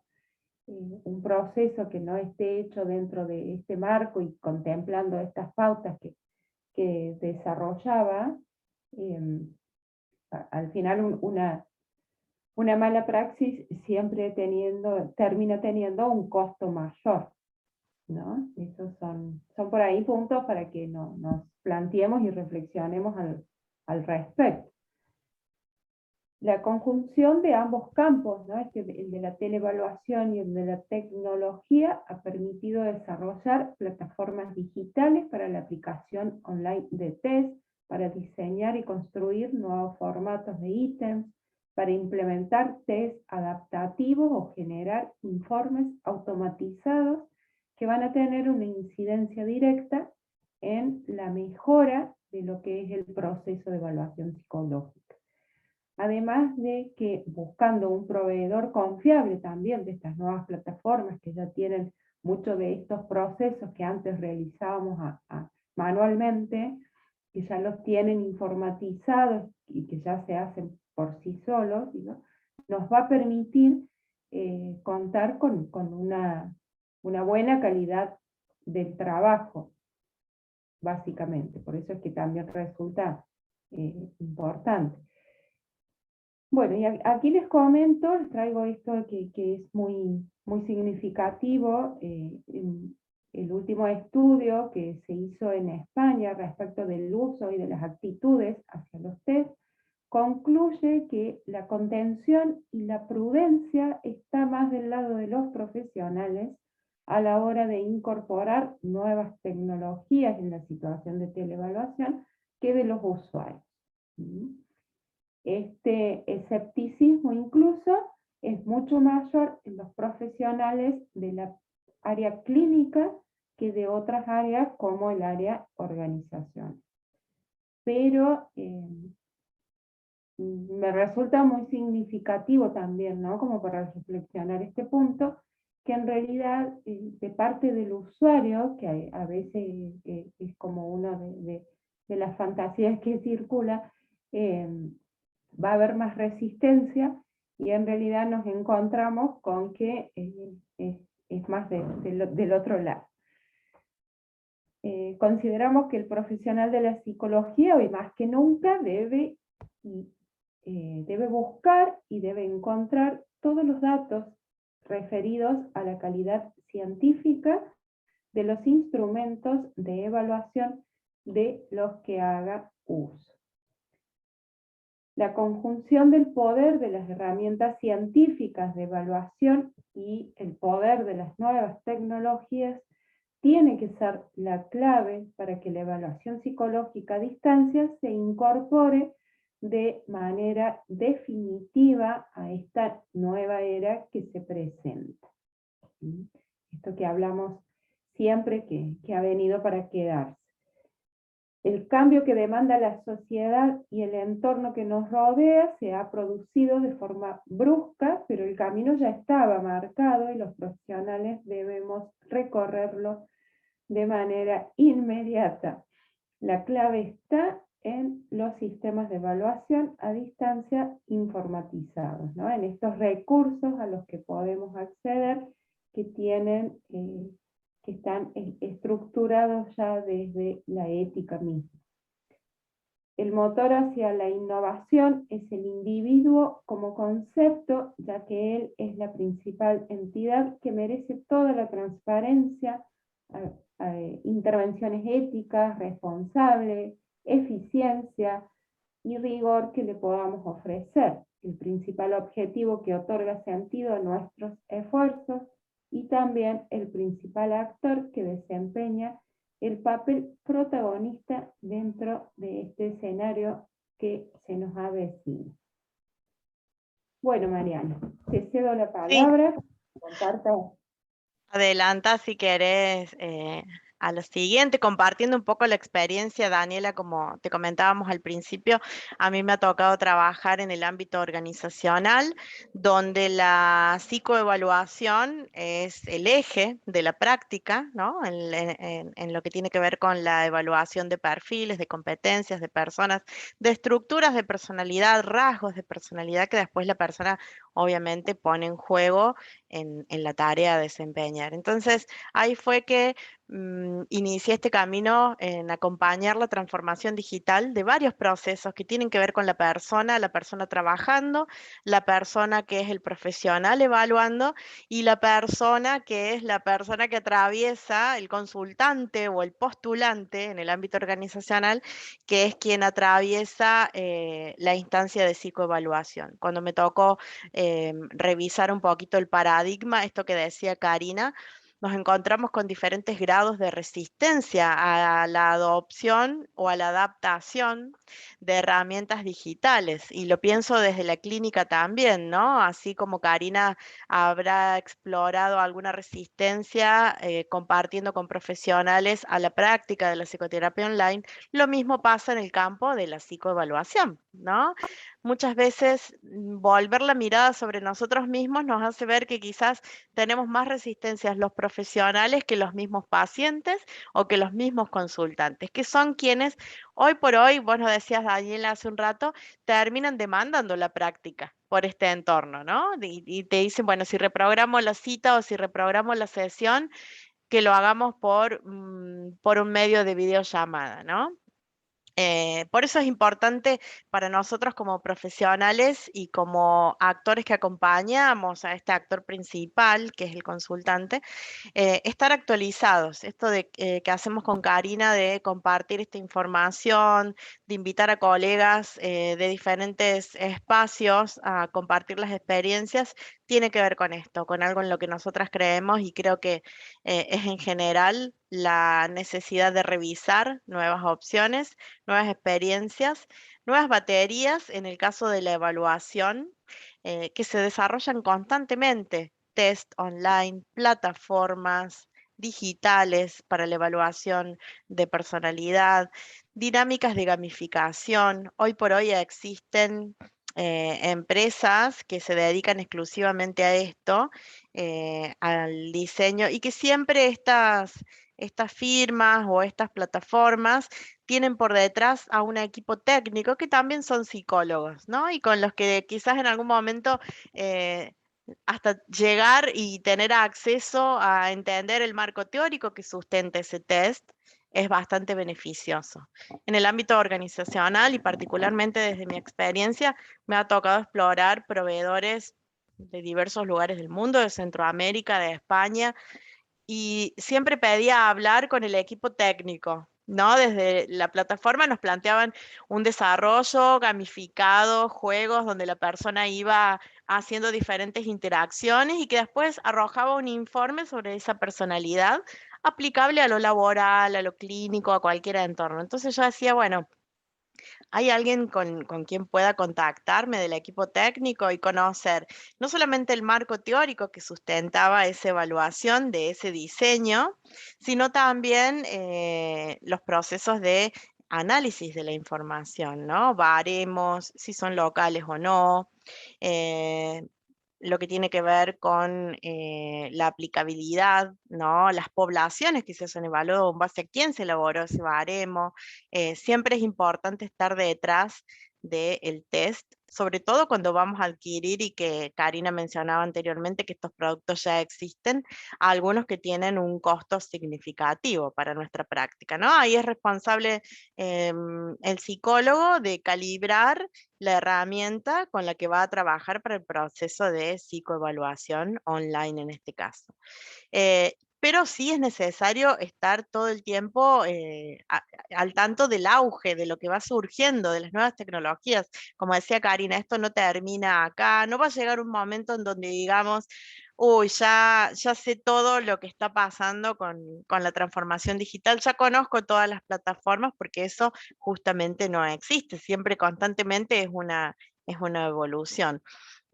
un proceso que no esté hecho dentro de este marco y contemplando estas pautas que desarrollaba, al final una mala praxis siempre termina teniendo un costo mayor, ¿no? Esos son por ahí puntos para que nos planteemos y reflexionemos al respecto. La conjunción de ambos campos, ¿no?, el de la teleevaluación y el de la tecnología, ha permitido desarrollar plataformas digitales para la aplicación online de test, para diseñar y construir nuevos formatos de ítems, para implementar test adaptativos o generar informes automatizados que van a tener una incidencia directa en la mejora de lo que es el proceso de evaluación psicológica. Además de que buscando un proveedor confiable también de estas nuevas plataformas que ya tienen muchos de estos procesos que antes realizábamos manualmente, que ya los tienen informatizados y que ya se hacen por sí solos, ¿no?, nos va a permitir contar con una buena calidad del trabajo, básicamente. Por eso es que también resulta importante. Bueno, y aquí les comento, les traigo esto que es muy, muy significativo. El último estudio que se hizo en España respecto del uso y de las actitudes hacia los test concluye que la contención y la prudencia está más del lado de los profesionales a la hora de incorporar nuevas tecnologías en la situación de teleevaluación que de los usuarios. Este escepticismo incluso es mucho mayor en los profesionales de la área clínica que de otras áreas como el área organización. Pero me resulta muy significativo también, ¿no?, como para reflexionar este punto, que en realidad de parte del usuario, que a veces es como una de las fantasías que circula, va a haber más resistencia, y en realidad nos encontramos con que es más del otro lado. Consideramos que el profesional de la psicología hoy más que nunca debe buscar y debe encontrar todos los datos referidos a la calidad científica de los instrumentos de evaluación de los que haga uso. La conjunción del poder de las herramientas científicas de evaluación y el poder de las nuevas tecnologías tiene que ser la clave para que la evaluación psicológica a distancia se incorpore de manera definitiva a esta nueva era que se presenta. Esto que hablamos siempre que ha venido para quedarse. El cambio que demanda la sociedad y el entorno que nos rodea se ha producido de forma brusca, pero el camino ya estaba marcado y los profesionales debemos recorrerlo de manera inmediata. La clave está en los sistemas de evaluación a distancia informatizados, ¿no? En estos recursos a los que podemos acceder, que tienen, que están estructurados ya desde la ética misma. El motor hacia la innovación es el individuo como concepto, ya que él es la principal entidad que merece toda la transparencia, intervenciones éticas, responsables, eficiencia y rigor que le podamos ofrecer. El principal objetivo que otorga sentido a nuestros esfuerzos y también el principal actor que desempeña el papel protagonista dentro de este escenario que se nos avecina. Bueno, Mariana, te cedo la palabra. Comparta. Adelanta si querés a lo siguiente, compartiendo un poco la experiencia, Daniela, como te comentábamos al principio, a mí me ha tocado trabajar en el ámbito organizacional, donde la psicoevaluación es el eje de la práctica, ¿no? En lo que tiene que ver con la evaluación de perfiles, de competencias, de personas, de estructuras de personalidad, rasgos de personalidad que después la persona obviamente pone en juego en la tarea a desempeñar. Entonces, ahí fue que inicié este camino en acompañar la transformación digital de varios procesos que tienen que ver con la persona trabajando, la persona que es el profesional evaluando y la persona que es la persona que atraviesa el consultante o el postulante en el ámbito organizacional, que es quien atraviesa la instancia de psicoevaluación. Cuando me tocó revisar un poquito el paradigma, esto que decía Karina, nos encontramos con diferentes grados de resistencia a la adopción o a la adaptación de herramientas digitales. Y lo pienso desde la clínica también, ¿no? Así como Karina habrá explorado alguna resistencia compartiendo con profesionales a la práctica de la psicoterapia online, lo mismo pasa en el campo de la psicoevaluación, ¿no? Muchas veces volver la mirada sobre nosotros mismos nos hace ver que quizás tenemos más resistencias los profesionales que los mismos pacientes o que los mismos consultantes, que son quienes hoy por hoy, vos nos decías, Daniela, hace un rato, terminan demandando la práctica por este entorno, ¿no? Y te dicen, bueno, si reprogramo la cita o si reprogramo la sesión, que lo hagamos por un medio de videollamada, ¿no? Por eso es importante para nosotros como profesionales y como actores que acompañamos a este actor principal, que es el consultante, estar actualizados. Esto que hacemos con Karina de compartir esta información, de invitar a colegas de diferentes espacios a compartir las experiencias, tiene que ver con esto, con algo en lo que nosotras creemos y creo que es en general la necesidad de revisar nuevas opciones, nuevas experiencias, nuevas baterías en el caso de la evaluación que se desarrollan constantemente, test online, plataformas digitales para la evaluación de personalidad, dinámicas de gamificación. Hoy por hoy existen empresas que se dedican exclusivamente a esto, al diseño, y que siempre estas firmas o estas plataformas tienen por detrás a un equipo técnico que también son psicólogos, ¿no? Y con los que quizás en algún momento hasta llegar y tener acceso a entender el marco teórico que sustenta ese test es bastante beneficioso. En el ámbito organizacional y particularmente desde mi experiencia, me ha tocado explorar proveedores de diversos lugares del mundo, de Centroamérica, de España, y siempre pedía hablar con el equipo técnico, ¿no? Desde la plataforma nos planteaban un desarrollo gamificado, juegos donde la persona iba haciendo diferentes interacciones y que después arrojaba un informe sobre esa personalidad aplicable a lo laboral, a lo clínico, a cualquier entorno. Entonces yo decía, bueno, ¿hay alguien con quien pueda contactarme del equipo técnico y conocer no solamente el marco teórico que sustentaba esa evaluación de ese diseño, sino también los procesos de análisis de la información, ¿no? Baremos, si son locales o no, eh, lo que tiene que ver con la aplicabilidad, ¿no? Las poblaciones que se hacen evaluadas, en base a quién se elaboró ese baremo. Siempre es importante estar detrás del test, sobre todo cuando vamos a adquirir, y que Karina mencionaba anteriormente que estos productos ya existen, algunos que tienen un costo significativo para nuestra práctica, ¿no? Ahí es responsable el psicólogo de calibrar la herramienta con la que va a trabajar para el proceso de psicoevaluación online en este caso. Pero sí es necesario estar todo el tiempo al tanto del auge, de lo que va surgiendo, de las nuevas tecnologías. Como decía Karina, esto no termina acá, no va a llegar un momento en donde digamos, uy, ya sé todo lo que está pasando con la transformación digital, ya conozco todas las plataformas, porque eso justamente no existe, siempre constantemente es una evolución.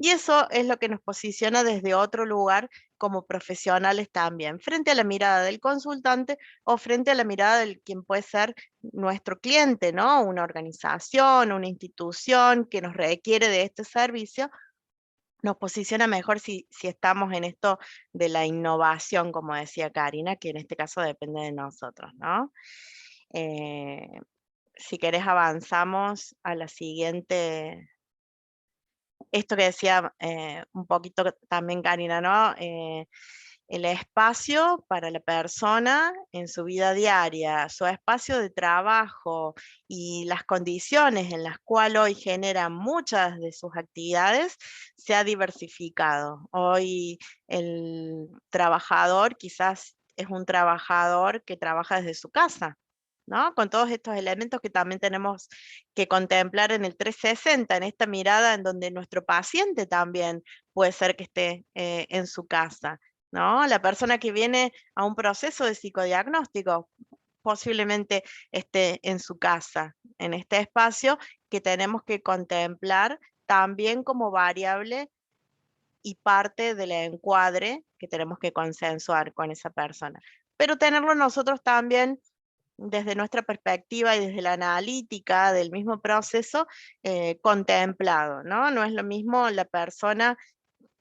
Y eso es lo que nos posiciona desde otro lugar como profesionales también, frente a la mirada del consultante o frente a la mirada de quien puede ser nuestro cliente, ¿no? Una organización, una institución que nos requiere de este servicio, nos posiciona mejor si estamos en esto de la innovación, como decía Karina, que en este caso depende de nosotros, ¿no? Eh, si querés avanzamos a la siguiente. Esto que decía un poquito también Karina, ¿no? El espacio para la persona en su vida diaria, su espacio de trabajo y las condiciones en las cuales hoy genera muchas de sus actividades, se ha diversificado. Hoy el trabajador quizás es un trabajador que trabaja desde su casa, ¿no? Con todos estos elementos que también tenemos que contemplar en el 360, en esta mirada en donde nuestro paciente también puede ser que esté en su casa, ¿no? La persona que viene a un proceso de psicodiagnóstico posiblemente esté en su casa, en este espacio que tenemos que contemplar también como variable y parte del encuadre que tenemos que consensuar con esa persona. Pero tenerlo nosotros también desde nuestra perspectiva y desde la analítica del mismo proceso contemplado, ¿no? No es lo mismo la persona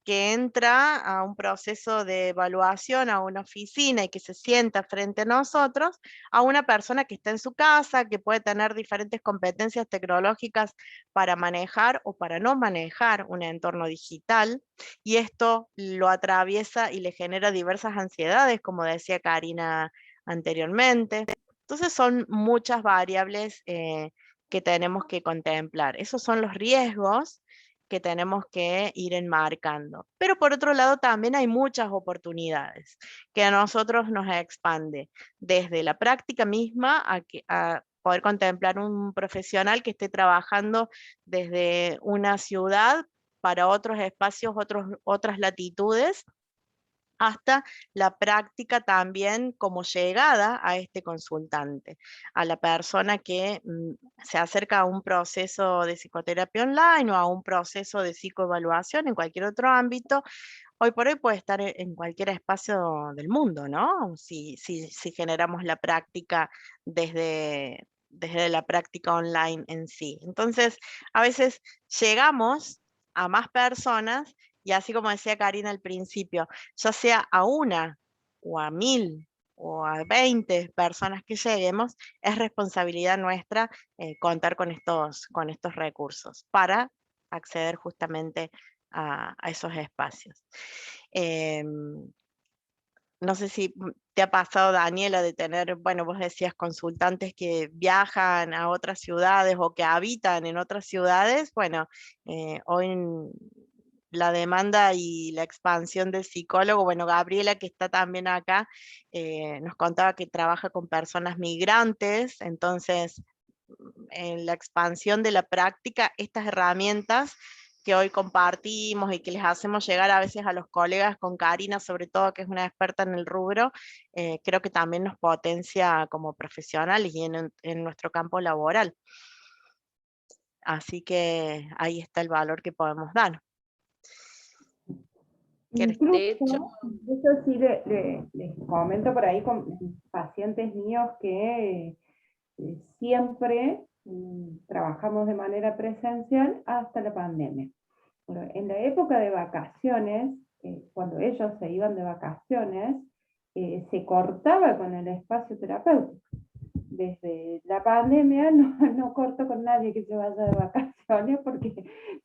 que entra a un proceso de evaluación, a una oficina y que se sienta frente a nosotros, a una persona que está en su casa, que puede tener diferentes competencias tecnológicas para manejar o para no manejar un entorno digital, y esto lo atraviesa y le genera diversas ansiedades, como decía Karina anteriormente. Entonces son muchas variables que tenemos que contemplar. Esos son los riesgos que tenemos que ir enmarcando. Pero por otro lado también hay muchas oportunidades que a nosotros nos expande, desde la práctica misma a poder contemplar un profesional que esté trabajando desde una ciudad para otros espacios, otras latitudes, hasta la práctica también como llegada a este consultante, a la persona que se acerca a un proceso de psicoterapia online o a un proceso de psicoevaluación en cualquier otro ámbito. Hoy por hoy puede estar en cualquier espacio del mundo, ¿no? Si generamos la práctica desde la práctica online en sí. Entonces, a veces llegamos a más personas y, así como decía Karina al principio, ya sea a una o a 1000 o a 20 personas que lleguemos, es responsabilidad nuestra contar con estos recursos para acceder justamente a esos espacios. No sé si te ha pasado, Daniela, de tener, bueno, vos decías consultantes que viajan a otras ciudades o que habitan en otras ciudades. Bueno, hoy la demanda y la expansión del psicólogo. Bueno, Gabriela, que está también acá, nos contaba que trabaja con personas migrantes, entonces en la expansión de la práctica, estas herramientas que hoy compartimos y que les hacemos llegar a veces a los colegas, con Karina sobre todo, que es una experta en el rubro, creo que también nos potencia como profesionales y en nuestro campo laboral. Así que ahí está el valor que podemos dar. De hecho, Incluso sí les comento por ahí con pacientes míos que siempre trabajamos de manera presencial hasta la pandemia. Bueno, en la época de vacaciones, cuando ellos se iban de vacaciones, se cortaba con el espacio terapéutico. Desde la pandemia no corto con nadie que se vaya de vacaciones porque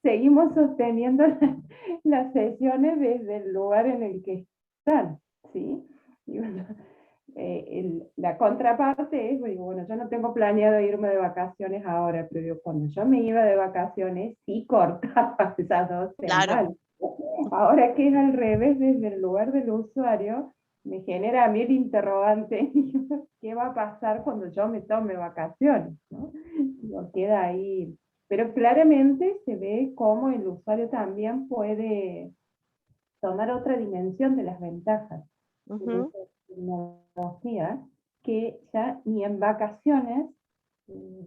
seguimos sosteniendo las sesiones desde el lugar en el que están, ¿sí? Y bueno, la contraparte es, bueno, yo no tengo planeado irme de vacaciones ahora, pero cuando yo me iba de vacaciones sí cortaba esas 2 Claro. semanas. Ahora que es al revés, desde el lugar del usuario, me genera a mí el interrogante, ¿qué va a pasar cuando yo me tome vacaciones? ¿No? Queda ahí. Pero claramente se ve cómo el usuario también puede tomar otra dimensión de las ventajas del uso de tecnología, que ya ni en vacaciones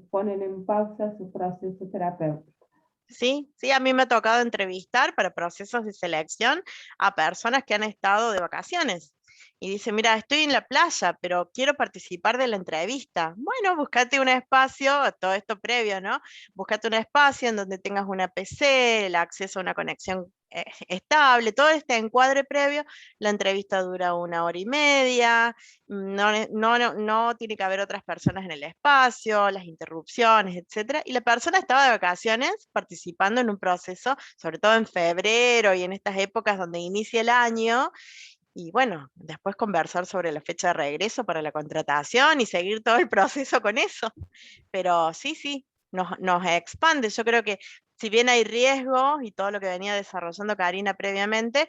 ponen en pausa su proceso terapéutico. Sí, sí, a mí me ha tocado entrevistar para procesos de selección a personas que han estado de vacaciones. Y dice, mira, estoy en la playa, pero quiero participar de la entrevista. Bueno, búscate un espacio, todo esto previo, ¿no? Búscate un espacio en donde tengas una PC, el acceso a una conexión estable, todo este encuadre previo. La entrevista dura 1 hora y media, no tiene que haber otras personas en el espacio, las interrupciones, etcétera. Y la persona estaba de vacaciones participando en un proceso, sobre todo en febrero y en estas épocas donde inicia el año, y bueno, después conversar sobre la fecha de regreso para la contratación y seguir todo el proceso con eso. Pero sí, sí, nos expande. Yo creo que si bien hay riesgos y todo lo que venía desarrollando Karina previamente,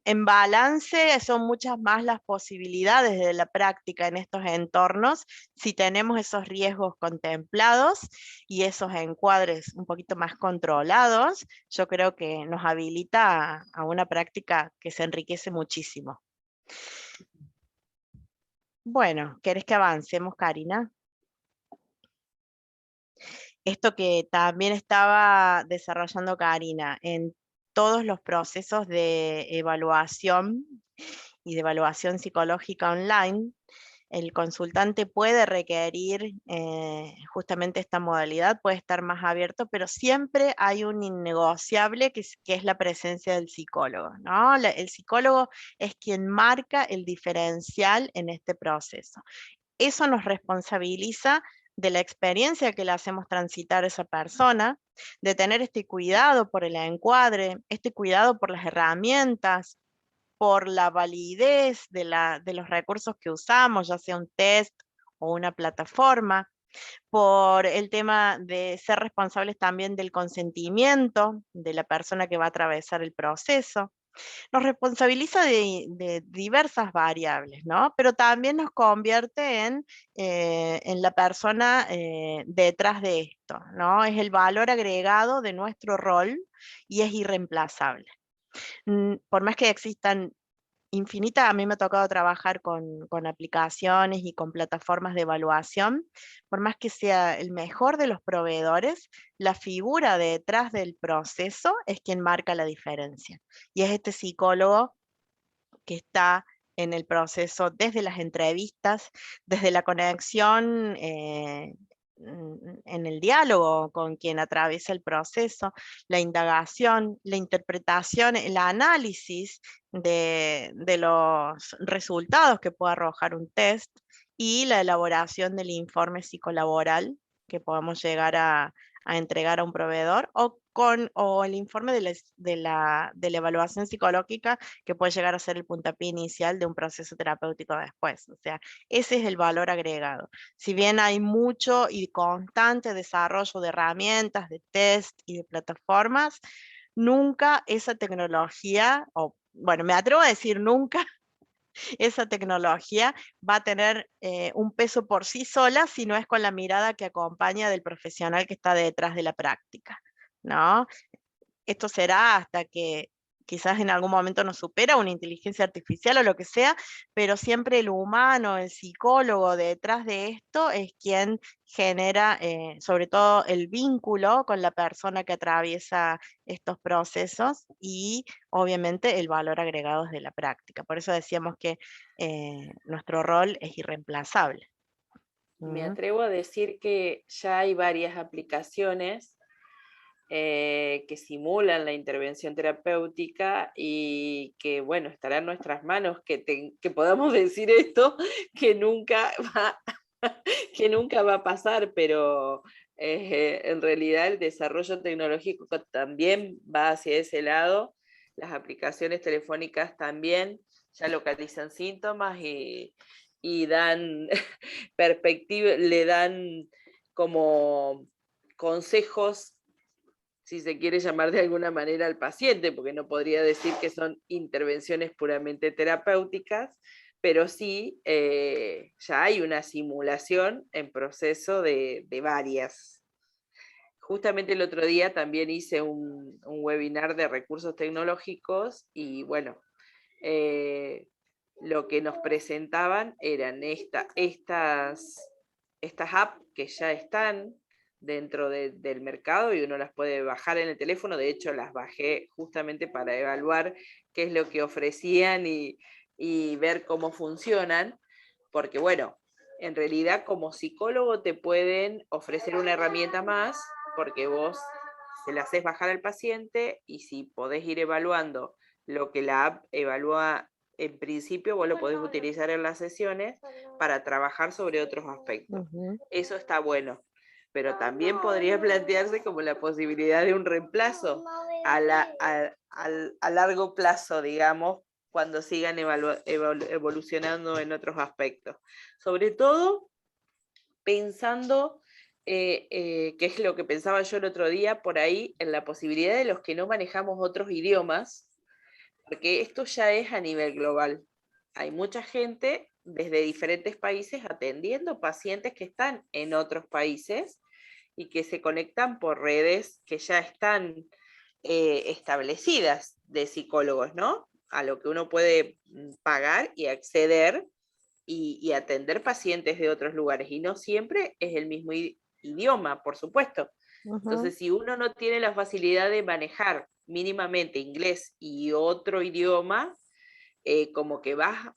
en balance son muchas más las posibilidades de la práctica en estos entornos si tenemos esos riesgos contemplados y esos encuadres un poquito más controlados. Yo creo que nos habilita a una práctica que se enriquece muchísimo. Bueno, ¿querés que avancemos, Karina? Esto que también estaba desarrollando Karina en todos los procesos de evaluación y de evaluación psicológica online, el consultante puede requerir justamente esta modalidad, puede estar más abierto, pero siempre hay un innegociable que es la presencia del psicólogo, ¿no? El psicólogo es quien marca el diferencial en este proceso. Eso nos responsabiliza de la experiencia que le hacemos transitar a esa persona, de tener este cuidado por el encuadre, este cuidado por las herramientas, por la validez de los recursos que usamos, ya sea un test o una plataforma, por el tema de ser responsables también del consentimiento de la persona que va a atravesar el proceso. Nos responsabiliza de diversas variables, ¿no? Pero también nos convierte en la persona detrás de esto, ¿no? Es el valor agregado de nuestro rol y es irreemplazable. Por más que existan infinitas, a mí me ha tocado trabajar con aplicaciones y con plataformas de evaluación, por más que sea el mejor de los proveedores, la figura detrás del proceso es quien marca la diferencia. Y es este psicólogo que está en el proceso desde las entrevistas, desde la conexión en el diálogo con quien atraviesa el proceso, la indagación, la interpretación, el análisis de los resultados que puede arrojar un test y la elaboración del informe psicolaboral que podamos llegar a entregar a un proveedor o el informe de la evaluación psicológica que puede llegar a ser el puntapié inicial de un proceso terapéutico después. O sea, ese es el valor agregado. Si bien hay mucho y constante desarrollo de herramientas, de test y de plataformas, nunca esa tecnología, o bueno, me atrevo a decir nunca, esa tecnología va a tener un peso por sí sola si no es con la mirada que acompaña del profesional que está detrás de la práctica, ¿no? Esto será hasta que quizás en algún momento nos supera una inteligencia artificial o lo que sea, pero siempre el humano, el psicólogo detrás de esto es quien genera sobre todo el vínculo con la persona que atraviesa estos procesos y obviamente el valor agregado de la práctica. Por eso decíamos que nuestro rol es irreemplazable. Me atrevo a decir que ya hay varias aplicaciones que simulan la intervención terapéutica y que, bueno, estará en nuestras manos que podamos decir esto, que nunca que nunca va a pasar, pero en realidad el desarrollo tecnológico también va hacia ese lado. Las aplicaciones telefónicas también ya localizan síntomas y dan perspectiva, le dan como consejos, si se quiere llamar de alguna manera, al paciente, porque no podría decir que son intervenciones puramente terapéuticas, pero sí ya hay una simulación en proceso de varias. Justamente el otro día también hice un webinar de recursos tecnológicos y bueno, lo que nos presentaban eran estas apps que ya están dentro del mercado y uno las puede bajar en el teléfono. De hecho, las bajé justamente para evaluar qué es lo que ofrecían y ver cómo funcionan, porque bueno, en realidad como psicólogo te pueden ofrecer una herramienta más, porque vos se la haces bajar al paciente y si podés ir evaluando lo que la app evalúa en principio, vos lo podés utilizar en las sesiones para trabajar sobre otros aspectos. Eso está bueno, pero también podría plantearse como la posibilidad de un reemplazo a largo plazo, digamos, cuando sigan evolucionando en otros aspectos. Sobre todo pensando, que es lo que pensaba yo el otro día, por ahí, en la posibilidad de los que no manejamos otros idiomas, porque esto ya es a nivel global. Hay mucha gente desde diferentes países atendiendo pacientes que están en otros países y que se conectan por redes que ya están establecidas de psicólogos, ¿no? A lo que uno puede pagar y acceder y atender pacientes de otros lugares. Y no siempre es el mismo idioma, por supuesto. Entonces, si uno no tiene la facilidad de manejar mínimamente inglés y otro idioma, como que vas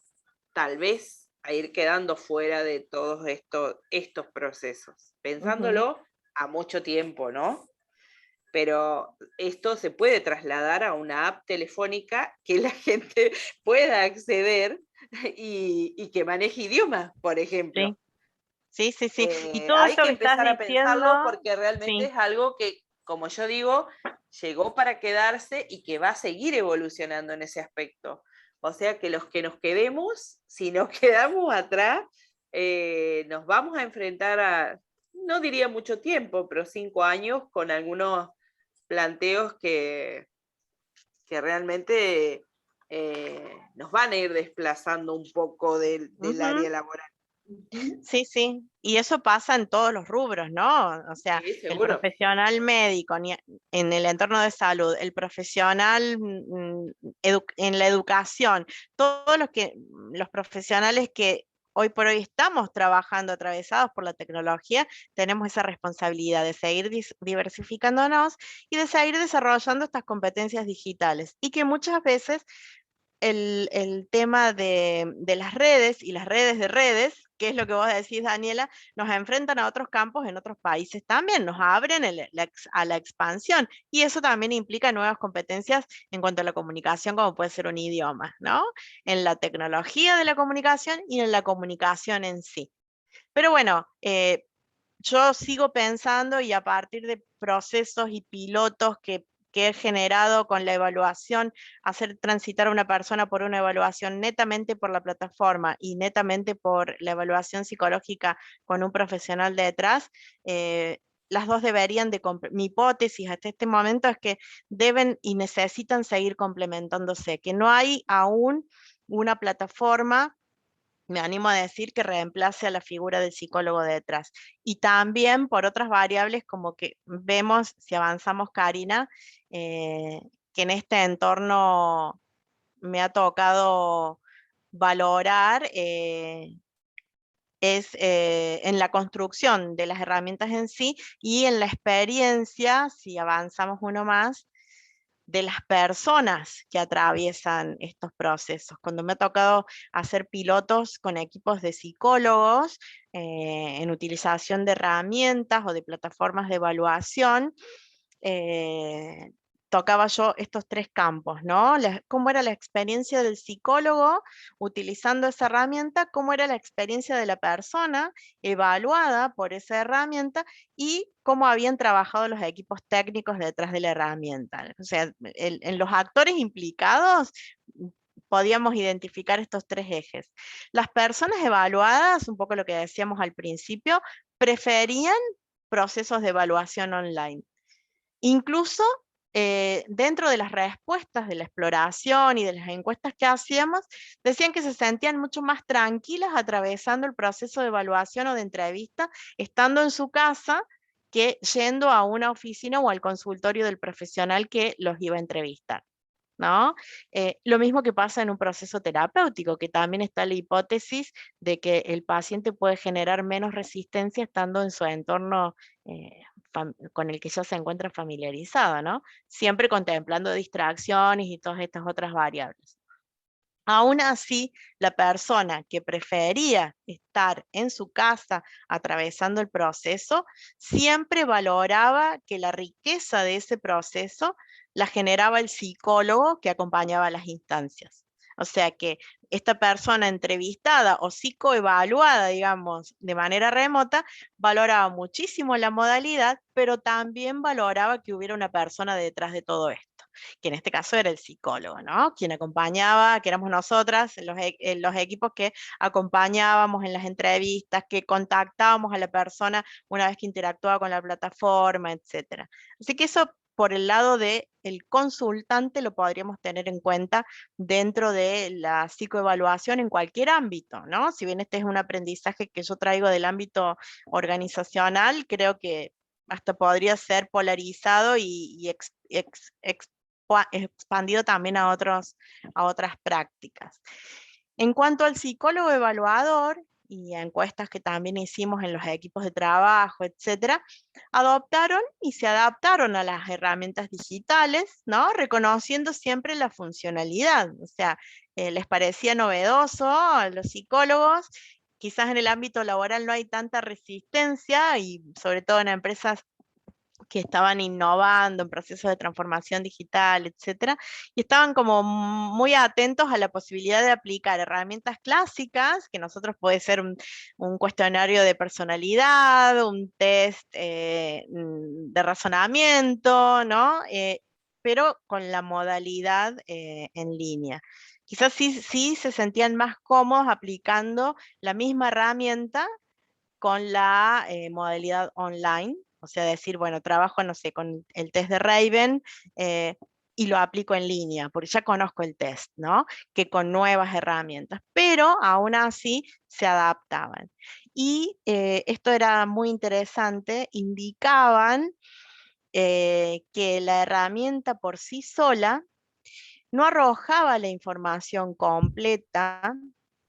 tal vez a ir quedando fuera de todos estos procesos, pensándolo a mucho tiempo, ¿no? Pero esto se puede trasladar a una app telefónica que la gente pueda acceder y que maneje idiomas, por ejemplo. Sí, sí, sí. Y todo Hay esto que que estás empezar a diciendo, pensarlo porque realmente sí, es algo que, como yo digo, llegó para quedarse y que va a seguir evolucionando en ese aspecto. O sea que los que nos quedemos, si nos quedamos atrás, nos vamos a enfrentar a, no diría mucho tiempo, pero 5 años con algunos planteos que realmente nos van a ir desplazando un poco del área laboral. sí, sí. Y eso pasa en todos los rubros, ¿no? O sea, Sí, el seguro. profesional médico en el entorno de salud, el profesional en la educación, todos los profesionales que hoy por hoy estamos trabajando atravesados por la tecnología, tenemos esa responsabilidad de seguir diversificándonos y de seguir desarrollando estas competencias digitales. Y que muchas veces el tema de las redes y las redes de redes, que es lo que vos decís, Daniela, nos enfrentan a otros campos en otros países también, nos abren a la expansión y eso también implica nuevas competencias en cuanto a la comunicación, como puede ser un idioma, ¿no? En la tecnología de la comunicación y en la comunicación en sí. Pero bueno, yo sigo pensando y a partir de procesos y pilotos que he generado con la evaluación, hacer transitar a una persona por una evaluación netamente por la plataforma y netamente por la evaluación psicológica con un profesional detrás, las dos deberían mi hipótesis hasta este momento es que deben y necesitan seguir complementándose, que no hay aún una plataforma, me animo a decir, que reemplace a la figura del psicólogo detrás. Y también por otras variables, como que vemos, si avanzamos, Karina, que en este entorno me ha tocado valorar, es en la construcción de las herramientas en sí y en la experiencia, si avanzamos uno más, de las personas que atraviesan estos procesos. Cuando me ha tocado hacer pilotos con equipos de psicólogos en utilización de herramientas o de plataformas de evaluación, tocaba yo estos tres campos, ¿no? Cómo era la experiencia del psicólogo utilizando esa herramienta, cómo era la experiencia de la persona evaluada por esa herramienta y cómo habían trabajado los equipos técnicos detrás de la herramienta. O sea, en los actores implicados podíamos identificar estos tres ejes. Las personas evaluadas, un poco lo que decíamos al principio, preferían procesos de evaluación online. Incluso dentro de las respuestas de la exploración y de las encuestas que hacíamos, decían que se sentían mucho más tranquilas atravesando el proceso de evaluación o de entrevista, estando en su casa, que yendo a una oficina o al consultorio del profesional que los iba a entrevistar, ¿no? Lo mismo que pasa en un proceso terapéutico, que también está la hipótesis de que el paciente puede generar menos resistencia estando en su entorno con el que ya se encuentra familiarizado, ¿no? Siempre contemplando distracciones y todas estas otras variables. Aún así, la persona que prefería estar en su casa atravesando el proceso, siempre valoraba que la riqueza de ese proceso la generaba el psicólogo que acompañaba las instancias. O sea que esta persona entrevistada o psicoevaluada, digamos, de manera remota, valoraba muchísimo la modalidad, pero también valoraba que hubiera una persona detrás de todo esto, que en este caso era el psicólogo, ¿no? Quien acompañaba, que éramos nosotras, los equipos que acompañábamos en las entrevistas, que contactábamos a la persona una vez que interactuaba con la plataforma, etc. Así que eso por el lado del consultante lo podríamos tener en cuenta dentro de la psicoevaluación en cualquier ámbito, ¿no? Si bien este es un aprendizaje que yo traigo del ámbito organizacional, creo que hasta podría ser polarizado y expandido también a otras prácticas. En cuanto al psicólogo evaluador, y a encuestas que también hicimos en los equipos de trabajo, etcétera, adoptaron y se adaptaron a las herramientas digitales, ¿no? Reconociendo siempre la funcionalidad. O sea, les parecía novedoso a los psicólogos. Quizás en el ámbito laboral no hay tanta resistencia, y sobre todo en empresas que estaban innovando en procesos de transformación digital, etcétera, y estaban como muy atentos a la posibilidad de aplicar herramientas clásicas, que nosotros puede ser un cuestionario de personalidad, un test de razonamiento, ¿no? Pero con la modalidad en línea. Quizás sí se sentían más cómodos aplicando la misma herramienta con la modalidad online, o sea, decir, bueno, trabajo, no sé, con el test de Raven y lo aplico en línea, porque ya conozco el test, ¿no? Que con nuevas herramientas, pero aún así se adaptaban. Y esto era muy interesante, indicaban que la herramienta por sí sola no arrojaba la información completa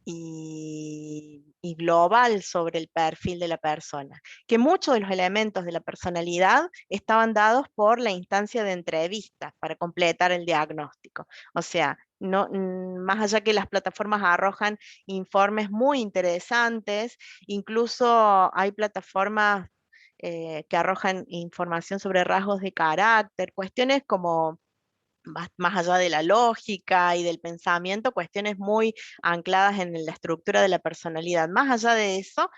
y global sobre el perfil de la persona, que muchos de los elementos de la personalidad estaban dados por la instancia de entrevista para completar el diagnóstico. O sea, no, más allá que las plataformas arrojan informes muy interesantes, incluso hay plataformas que arrojan información sobre rasgos de carácter, cuestiones como más allá de la lógica y del pensamiento, cuestiones muy ancladas en la estructura de la personalidad. Más allá de eso,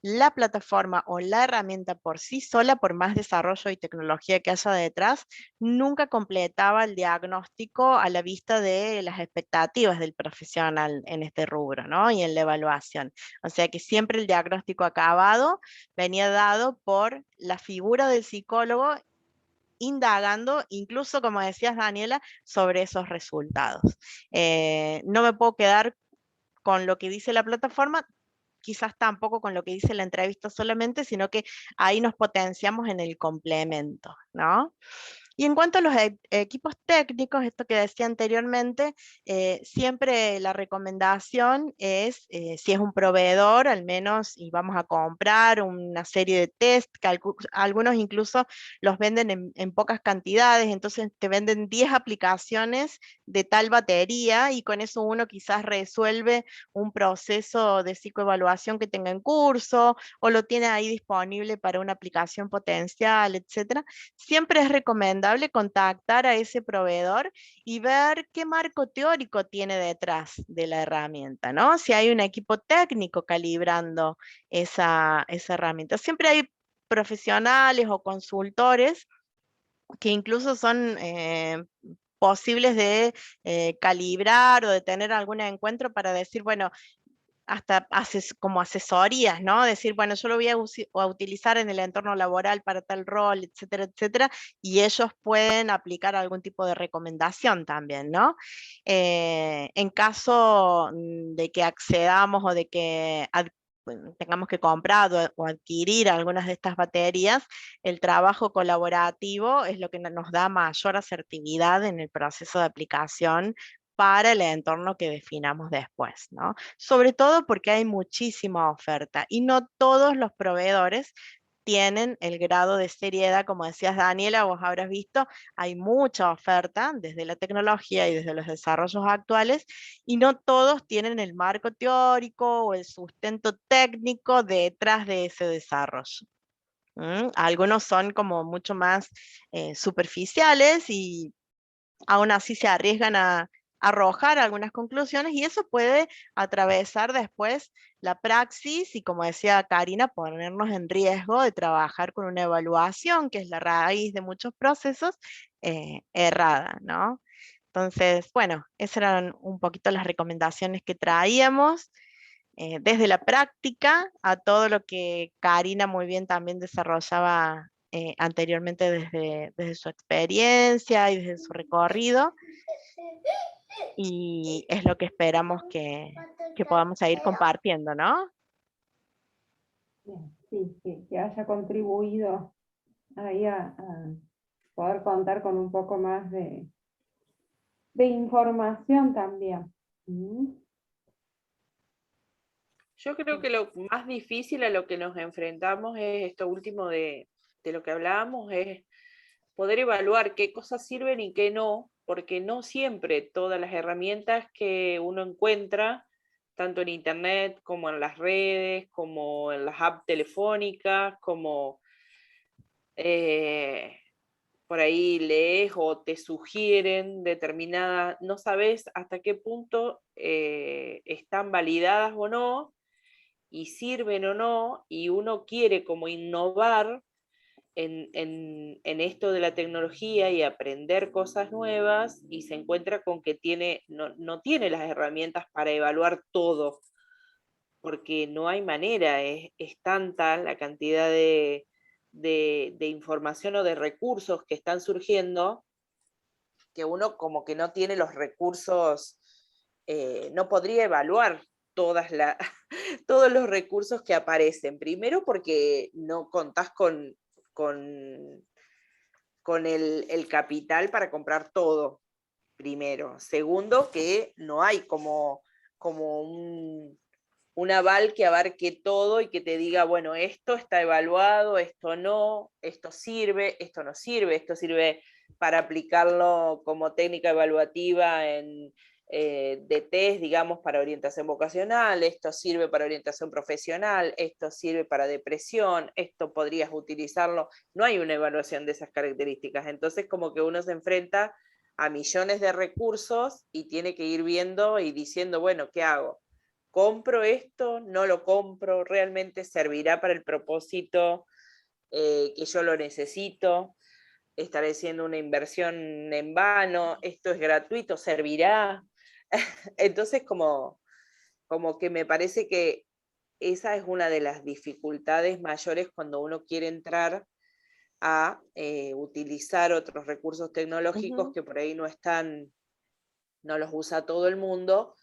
la plataforma o la herramienta por sí sola, por más desarrollo y tecnología que haya detrás, nunca completaba el diagnóstico a la vista de las expectativas del profesional en este rubro, ¿no? Y en la evaluación. O sea que siempre el diagnóstico acabado venía dado por la figura del psicólogo indagando, incluso como decías Daniela, sobre esos resultados. No me puedo quedar con lo que dice la plataforma, quizás tampoco con lo que dice la entrevista solamente, sino que ahí nos potenciamos en el complemento, ¿no? Y en cuanto a los equipos técnicos, esto que decía anteriormente, siempre la recomendación es, si es un proveedor, al menos, y vamos a comprar una serie de test, que algunos incluso los venden en pocas cantidades, entonces te venden 10 aplicaciones de tal batería y con eso uno quizás resuelve un proceso de psicoevaluación que tenga en curso o lo tiene ahí disponible para una aplicación potencial, etcétera. Siempre es recomendable contactar a ese proveedor y ver qué marco teórico tiene detrás de la herramienta, ¿no? Si hay un equipo técnico calibrando esa herramienta. Siempre hay profesionales o consultores que incluso son posibles de calibrar o de tener algún encuentro para decir, bueno, hasta como asesorías, ¿no? Decir, bueno, yo lo voy a utilizar en el entorno laboral para tal rol, etcétera, etcétera, y ellos pueden aplicar algún tipo de recomendación también, ¿no? En caso de que accedamos o de que bueno, tengamos que comprar o adquirir algunas de estas baterías, el trabajo colaborativo es lo que nos da mayor asertividad en el proceso de aplicación para el entorno que definamos después, ¿no? Sobre todo porque hay muchísima oferta y no todos los proveedores tienen el grado de seriedad, como decías Daniela, vos habrás visto, hay mucha oferta desde la tecnología y desde los desarrollos actuales, y no todos tienen el marco teórico o el sustento técnico detrás de ese desarrollo. Algunos son como mucho más superficiales y aún así se arriesgan a arrojar algunas conclusiones y eso puede atravesar después la praxis y, como decía Karina, ponernos en riesgo de trabajar con una evaluación, que es la raíz de muchos procesos, errada, ¿no? Entonces, bueno, esas eran un poquito las recomendaciones que traíamos. Desde la práctica a todo lo que Karina muy bien también desarrollaba anteriormente desde su experiencia y desde su recorrido, y es lo que esperamos que podamos seguir compartiendo, ¿no? Bien, sí, que haya contribuido ahí a poder contar con un poco más de información también. Mm. Yo creo que lo más difícil a lo que nos enfrentamos es esto último de lo que hablábamos, es poder evaluar qué cosas sirven y qué no, porque no siempre todas las herramientas que uno encuentra, tanto en internet como en las redes, como en las apps telefónicas, como por ahí lees o te sugieren determinadas, no sabes hasta qué punto están validadas o no, y sirven o no, y uno quiere como innovar en esto de la tecnología y aprender cosas nuevas, y se encuentra con que no tiene las herramientas para evaluar todo, porque no hay manera, es tanta la cantidad de información o de recursos que están surgiendo, que uno como que no tiene los recursos, no podría evaluar todos los recursos que aparecen. Primero porque no contás con, con el capital para comprar todo, primero. Segundo, que no hay como un aval que abarque todo y que te diga, bueno, esto está evaluado, esto no, esto no sirve, esto sirve para aplicarlo como técnica evaluativa de test, digamos, para orientación vocacional, esto sirve para orientación profesional, esto sirve para depresión, esto podrías utilizarlo. No hay una evaluación de esas características. Entonces, como que uno se enfrenta a millones de recursos y tiene que ir viendo y diciendo, bueno, ¿qué hago? ¿compro esto? ¿No lo compro? ¿Realmente servirá para el propósito que yo lo necesito? ¿Estaré haciendo una inversión en vano? ¿Esto es gratuito? ¿Servirá? Entonces, como que me parece que esa es una de las dificultades mayores cuando uno quiere entrar a utilizar otros recursos tecnológicos que por ahí no están, no los usa todo el mundo,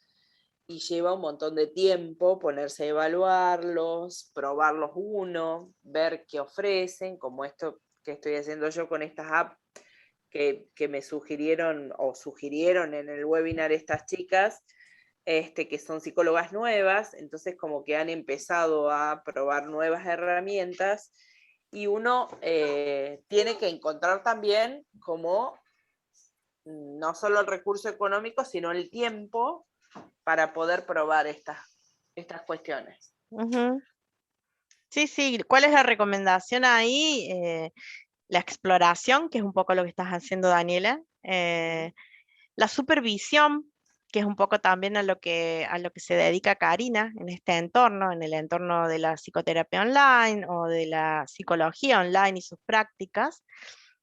y lleva un montón de tiempo ponerse a evaluarlos, probarlos uno, ver qué ofrecen, como esto que estoy haciendo yo con estas apps que me sugirieron o sugirieron en el webinar estas chicas, que son psicólogas nuevas, entonces como que han empezado a probar nuevas herramientas, y uno tiene que encontrar también como no solo el recurso económico, sino el tiempo para poder probar estas cuestiones. Sí, sí, ¿cuál es la recomendación ahí? La exploración, que es un poco lo que estás haciendo, Daniela. La supervisión, que es un poco también a lo que se dedica Karina en este entorno, en el entorno de la psicoterapia online o de la psicología online y sus prácticas.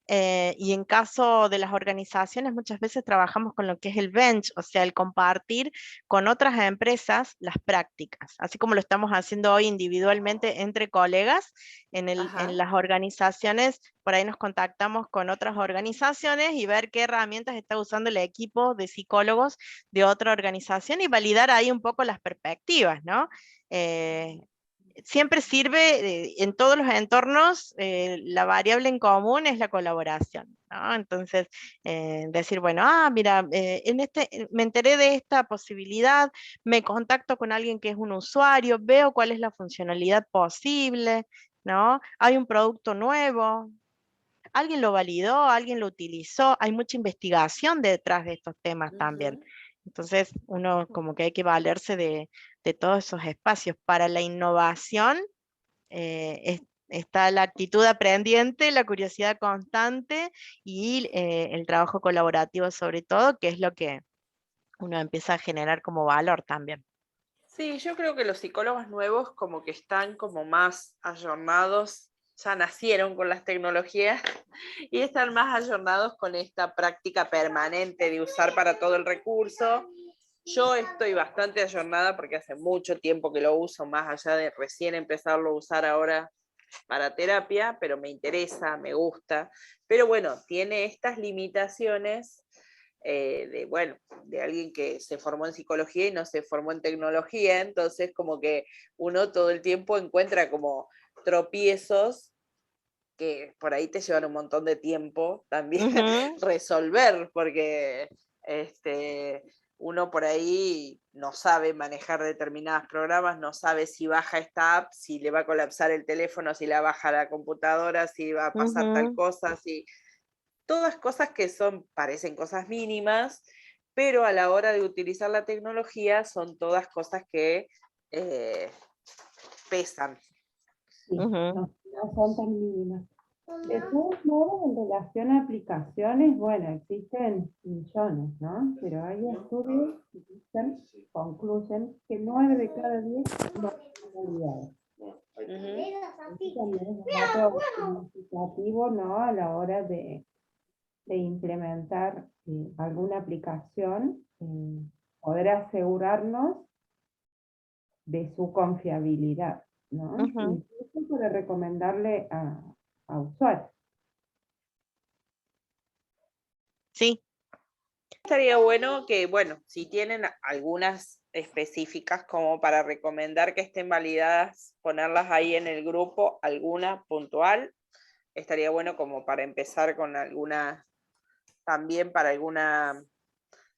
Y en caso de las organizaciones, muchas veces trabajamos con lo que es el bench, o sea, el compartir con otras empresas las prácticas, así como lo estamos haciendo hoy individualmente entre colegas, en las organizaciones, por ahí nos contactamos con otras organizaciones y ver qué herramientas está usando el equipo de psicólogos de otra organización y validar ahí un poco las perspectivas, ¿no? Siempre sirve en todos los entornos, la variable en común es la colaboración, ¿no? Entonces, decir, bueno, mira, me enteré de esta posibilidad, me contacto con alguien que es un usuario, veo cuál es la funcionalidad posible, ¿no? Hay un producto nuevo, alguien lo validó, alguien lo utilizó, hay mucha investigación detrás de estos temas también. Entonces, uno como que hay que valerse de todos esos espacios. Para la innovación está la actitud aprendiente, la curiosidad constante y el trabajo colaborativo sobre todo, que es lo que uno empieza a generar como valor también. Sí, yo creo que los psicólogos nuevos como que están como más ayornados, ya nacieron con las tecnologías y están más ayornados con esta práctica permanente de usar para todo el recurso. Yo estoy bastante ayornada porque hace mucho tiempo que lo uso, más allá de recién empezarlo a usar ahora para terapia, pero me interesa, me gusta. Pero bueno, tiene estas limitaciones de alguien que se formó en psicología y no se formó en tecnología, entonces como que uno todo el tiempo encuentra como tropiezos que por ahí te llevan un montón de tiempo también resolver, porque uno por ahí no sabe manejar determinados programas, no sabe si baja esta app, si le va a colapsar el teléfono, si la baja la computadora, si va a pasar tal cosa, si todas cosas que parecen cosas mínimas, pero a la hora de utilizar la tecnología son todas cosas que pesan. Sí, no son tan mínimas. De todos modos, en relación a aplicaciones, bueno, existen millones, ¿no? Pero hay estudios que concluyen que 9 de cada 10 no son validados. Eso también es un dato significativo, ¿no? A la hora de implementar alguna aplicación, poder asegurarnos de su confiabilidad, ¿no? Incluso para recomendarle a usuarios. Sí. Estaría bueno que, bueno, si tienen algunas específicas como para recomendar que estén validadas, ponerlas ahí en el grupo, alguna puntual, estaría bueno como para empezar con alguna, también para alguna,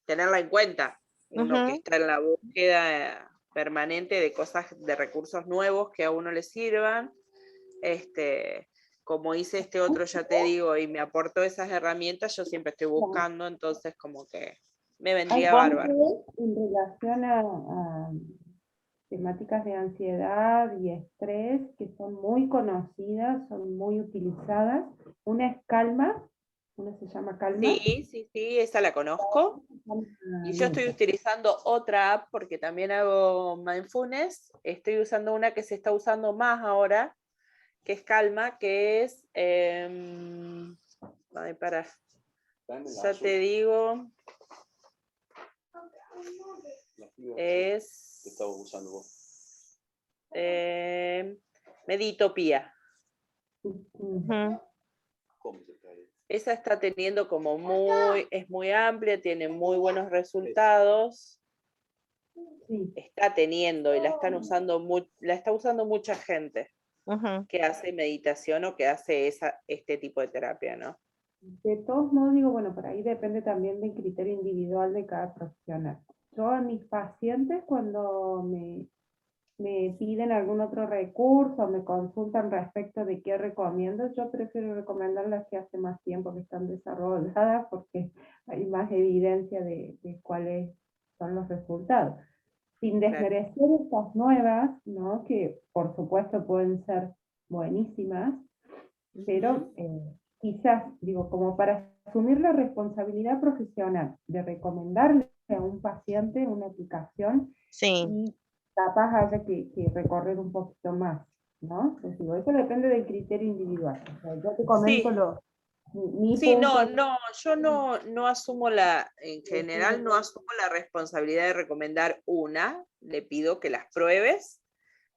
tenerla en cuenta, uno que está en la búsqueda permanente de cosas, de recursos nuevos que a uno le sirvan, como hice este otro, ya te digo, y me aportó esas herramientas, yo siempre estoy buscando, entonces como que me vendría bárbaro. En relación a temáticas de ansiedad y estrés que son muy conocidas, son muy utilizadas, una es Calma, Una se llama Calma. Sí, sí, sí, esa la conozco. Y yo estoy utilizando otra app porque también hago mindfulness. Estoy usando una que se está usando más ahora, que es Calma, que es... ay, para, ya te digo... Es... ¿Qué estabas usando vos? Meditopía. Ujú. ¿Cómo se trae? Esa está teniendo como es muy amplia, tiene muy buenos resultados. Sí. Está teniendo y la está usando mucha gente Ujú. que hace meditación o que hace este tipo de terapia, ¿no? De todos modos, digo, bueno, por ahí depende también del criterio individual de cada profesional. Yo a mis pacientes, cuando me piden algún otro recurso, me consultan respecto de qué recomiendo, yo prefiero recomendar las que hace más tiempo que están desarrolladas, porque hay más evidencia de cuáles son los resultados. Sin desmerecer estas nuevas, ¿no? Que por supuesto pueden ser buenísimas, pero quizás, digo, como para asumir la responsabilidad profesional de recomendarle a un paciente una aplicación, Sí. y capaz haya que recorrer un poquito más, ¿no? Pues digo, eso depende del criterio individual. O sea, yo te comento mi Sí, punto. yo no asumo en general no asumo la responsabilidad de recomendar una, le pido que las pruebes.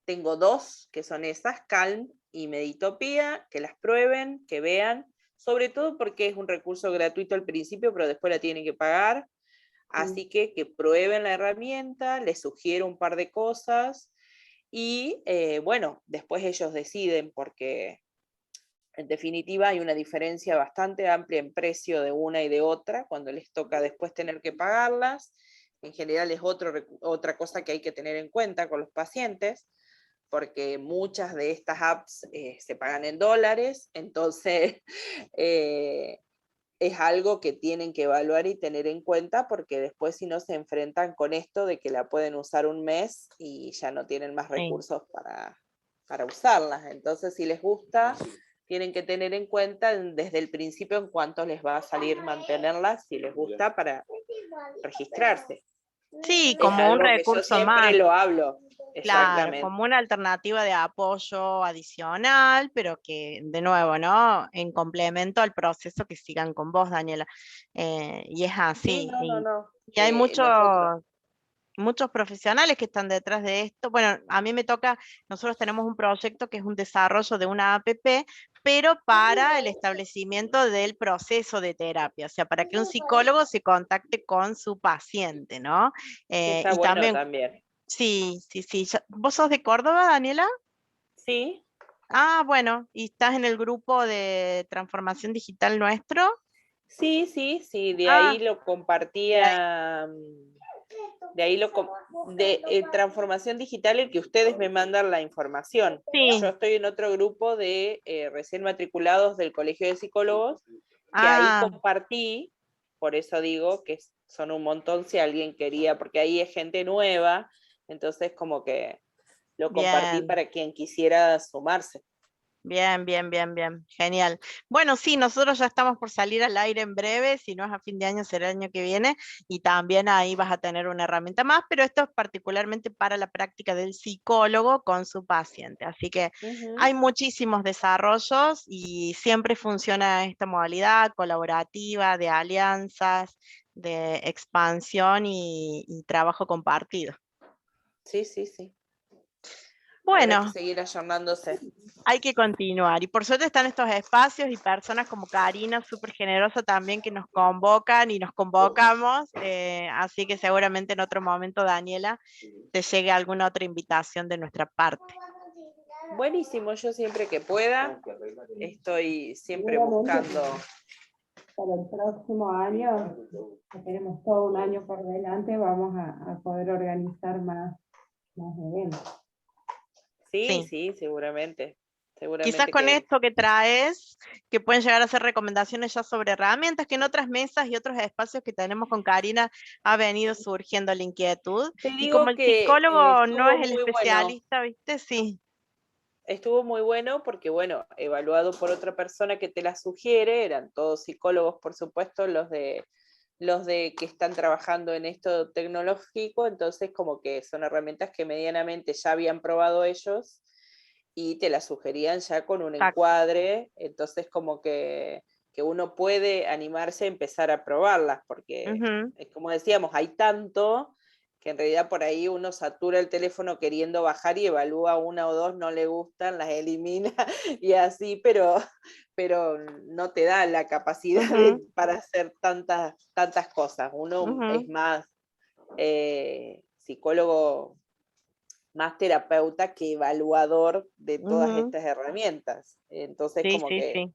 Tengo dos, que son esas, Calm y Meditopía, que las prueben, que vean, sobre todo porque es un recurso gratuito al principio, pero después la tienen que pagar. Así que prueben la herramienta, les sugiero un par de cosas y bueno, después ellos deciden porque en definitiva hay una diferencia bastante amplia en precio de una y de otra cuando les toca después tener que pagarlas. En general es otra cosa que hay que tener en cuenta con los pacientes, porque muchas de estas apps se pagan en dólares, entonces es algo que tienen que evaluar y tener en cuenta, porque después si no se enfrentan con esto de que la pueden usar un mes y ya no tienen más recursos para usarlas. Entonces si les gusta, tienen que tener en cuenta desde el principio en cuánto les va a salir mantenerlas, si les gusta, para registrarse. Sí, Es como un algo que yo recurso siempre más. lo hablo. Claro, Exactamente. como una alternativa de apoyo adicional, pero que, de nuevo, ¿no? En complemento al proceso que sigan con vos, Daniela. Y es así. Sí, no. Y hay Nosotros. muchos profesionales que están detrás de esto. Bueno, a mí me toca, nosotros tenemos un proyecto que es un desarrollo de una app, pero para el establecimiento del proceso de terapia, o sea, para que un psicólogo se contacte con su paciente, ¿no? Está Y bueno también, también. sí. ¿Vos sos de Córdoba, Daniela? Sí. Ah, bueno, ¿y estás en el grupo de transformación digital nuestro? Sí, de Ah, ahí lo de ahí. compartía, de ahí de transformación digital, el que ustedes me mandan la información. Yo Sí. estoy en otro grupo de recién matriculados del Colegio de Psicólogos, que ahí Ah, compartí, por eso digo que son un montón si alguien quería, porque ahí es gente nueva, entonces como que lo compartí bien. para quien quisiera sumarse. Bien, genial. Bueno, sí, nosotros ya estamos por salir al aire en breve, si no es a fin de año será el año que viene, y también ahí vas a tener una herramienta más, pero esto es particularmente para la práctica del psicólogo con su paciente, así que hay muchísimos desarrollos y siempre funciona esta modalidad colaborativa de alianzas, de expansión y trabajo compartido. Sí. Habrá que Bueno. seguir ayornándose. Hay que continuar. Y por suerte están estos espacios y personas como Karina, súper generosa también, que nos convocan y nos convocamos. Así que seguramente en otro momento, Daniela, te llegue alguna otra invitación de nuestra parte. Buenísimo, yo siempre que pueda, estoy siempre Seguramente buscando. para el próximo año, que tenemos todo un año por delante, vamos a poder organizar más eventos. Sí, seguramente. Quizás Seguramente con que. esto que traes, que pueden llegar a ser recomendaciones ya sobre herramientas, que en otras mesas y otros espacios que tenemos con Karina ha venido surgiendo la inquietud. Te Y como digo el que psicólogo no estuvo es el muy bueno. especialista, ¿viste? Sí. estuvo muy bueno porque, bueno, evaluado por otra persona que te la sugiere, eran todos psicólogos, por supuesto, los de que están trabajando en esto tecnológico, entonces como que son herramientas que medianamente ya habían probado ellos y te las sugerían ya con un encuadre, entonces como que uno puede animarse a empezar a probarlas, porque como decíamos, hay tanto que en realidad por ahí uno satura el teléfono queriendo bajar y evalúa una o dos, no le gustan, las elimina y así, pero no te da la capacidad para hacer tantas cosas. Uno es más psicólogo, más terapeuta que evaluador de todas estas herramientas. Entonces, Sí, como sí, que sí.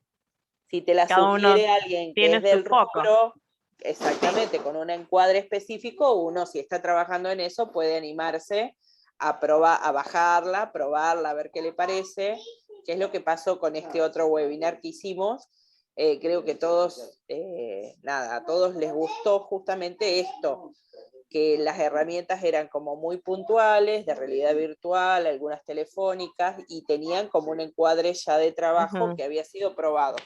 si te la Cada uno sugiere alguien que tiene es su del foco. rubro, exactamente, con un encuadre específico, uno si está trabajando en eso puede animarse a probar, a bajarla, probarla, a ver qué le parece, que es lo que pasó con este otro webinar que hicimos. Creo que todos, a todos les gustó justamente esto, que las herramientas eran como muy puntuales, de realidad virtual, algunas telefónicas, y tenían como un encuadre ya de trabajo que había sido probado.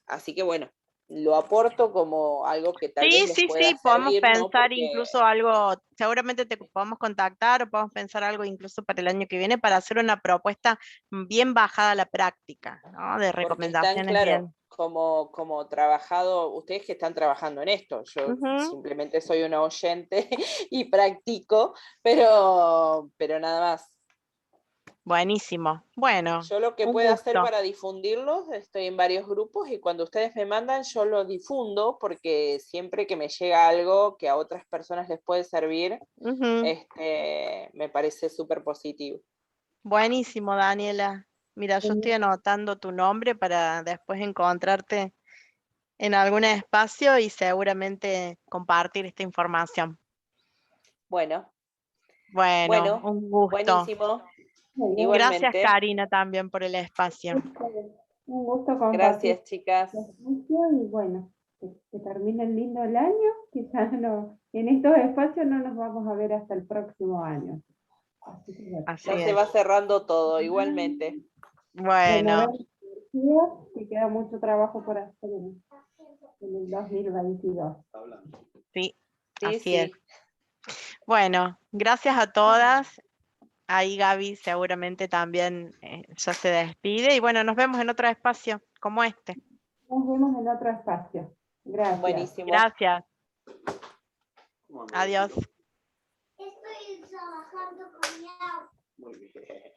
Así que bueno, lo aporto como algo que tal vez les pueda Sí, podemos servir, ¿no? pensar Porque incluso algo, seguramente te podemos contactar o podemos pensar algo incluso para el año que viene para hacer una propuesta bien bajada a la práctica, ¿no? De porque están, recomendaciones claro, bien. como trabajado, ustedes que están trabajando en esto, yo simplemente soy una oyente y practico, pero nada más. Buenísimo. Bueno, Yo lo que un puedo hacer gusto. para difundirlos, estoy en varios grupos y cuando ustedes me mandan yo lo difundo porque siempre que me llega algo que a otras personas les puede servir, me parece súper positivo. Buenísimo, Daniela. Mira, yo estoy anotando tu nombre para después encontrarte en algún espacio y seguramente compartir esta información. Bueno, Bueno, un gusto. buenísimo. Muy bien. Gracias, Igualmente. Karina, también por el espacio. Un gusto compartir Gracias, chicas. este espacio y bueno, que termine el lindo el año, que ya no, en estos espacios no nos vamos a ver hasta el próximo año. Así que bueno. Así Ya se es. va cerrando todo, igualmente. Bueno, Que queda mucho trabajo por hacer en el 2022. sí, Sí, así es. sí. Bueno, gracias a todas. Ahí Gaby seguramente también ya se despide. Y bueno, nos vemos en otro espacio como este. Nos vemos en otro espacio. Gracias. Buenísimo. Gracias. Adiós. Estoy trabajando con mi auto. Muy bien.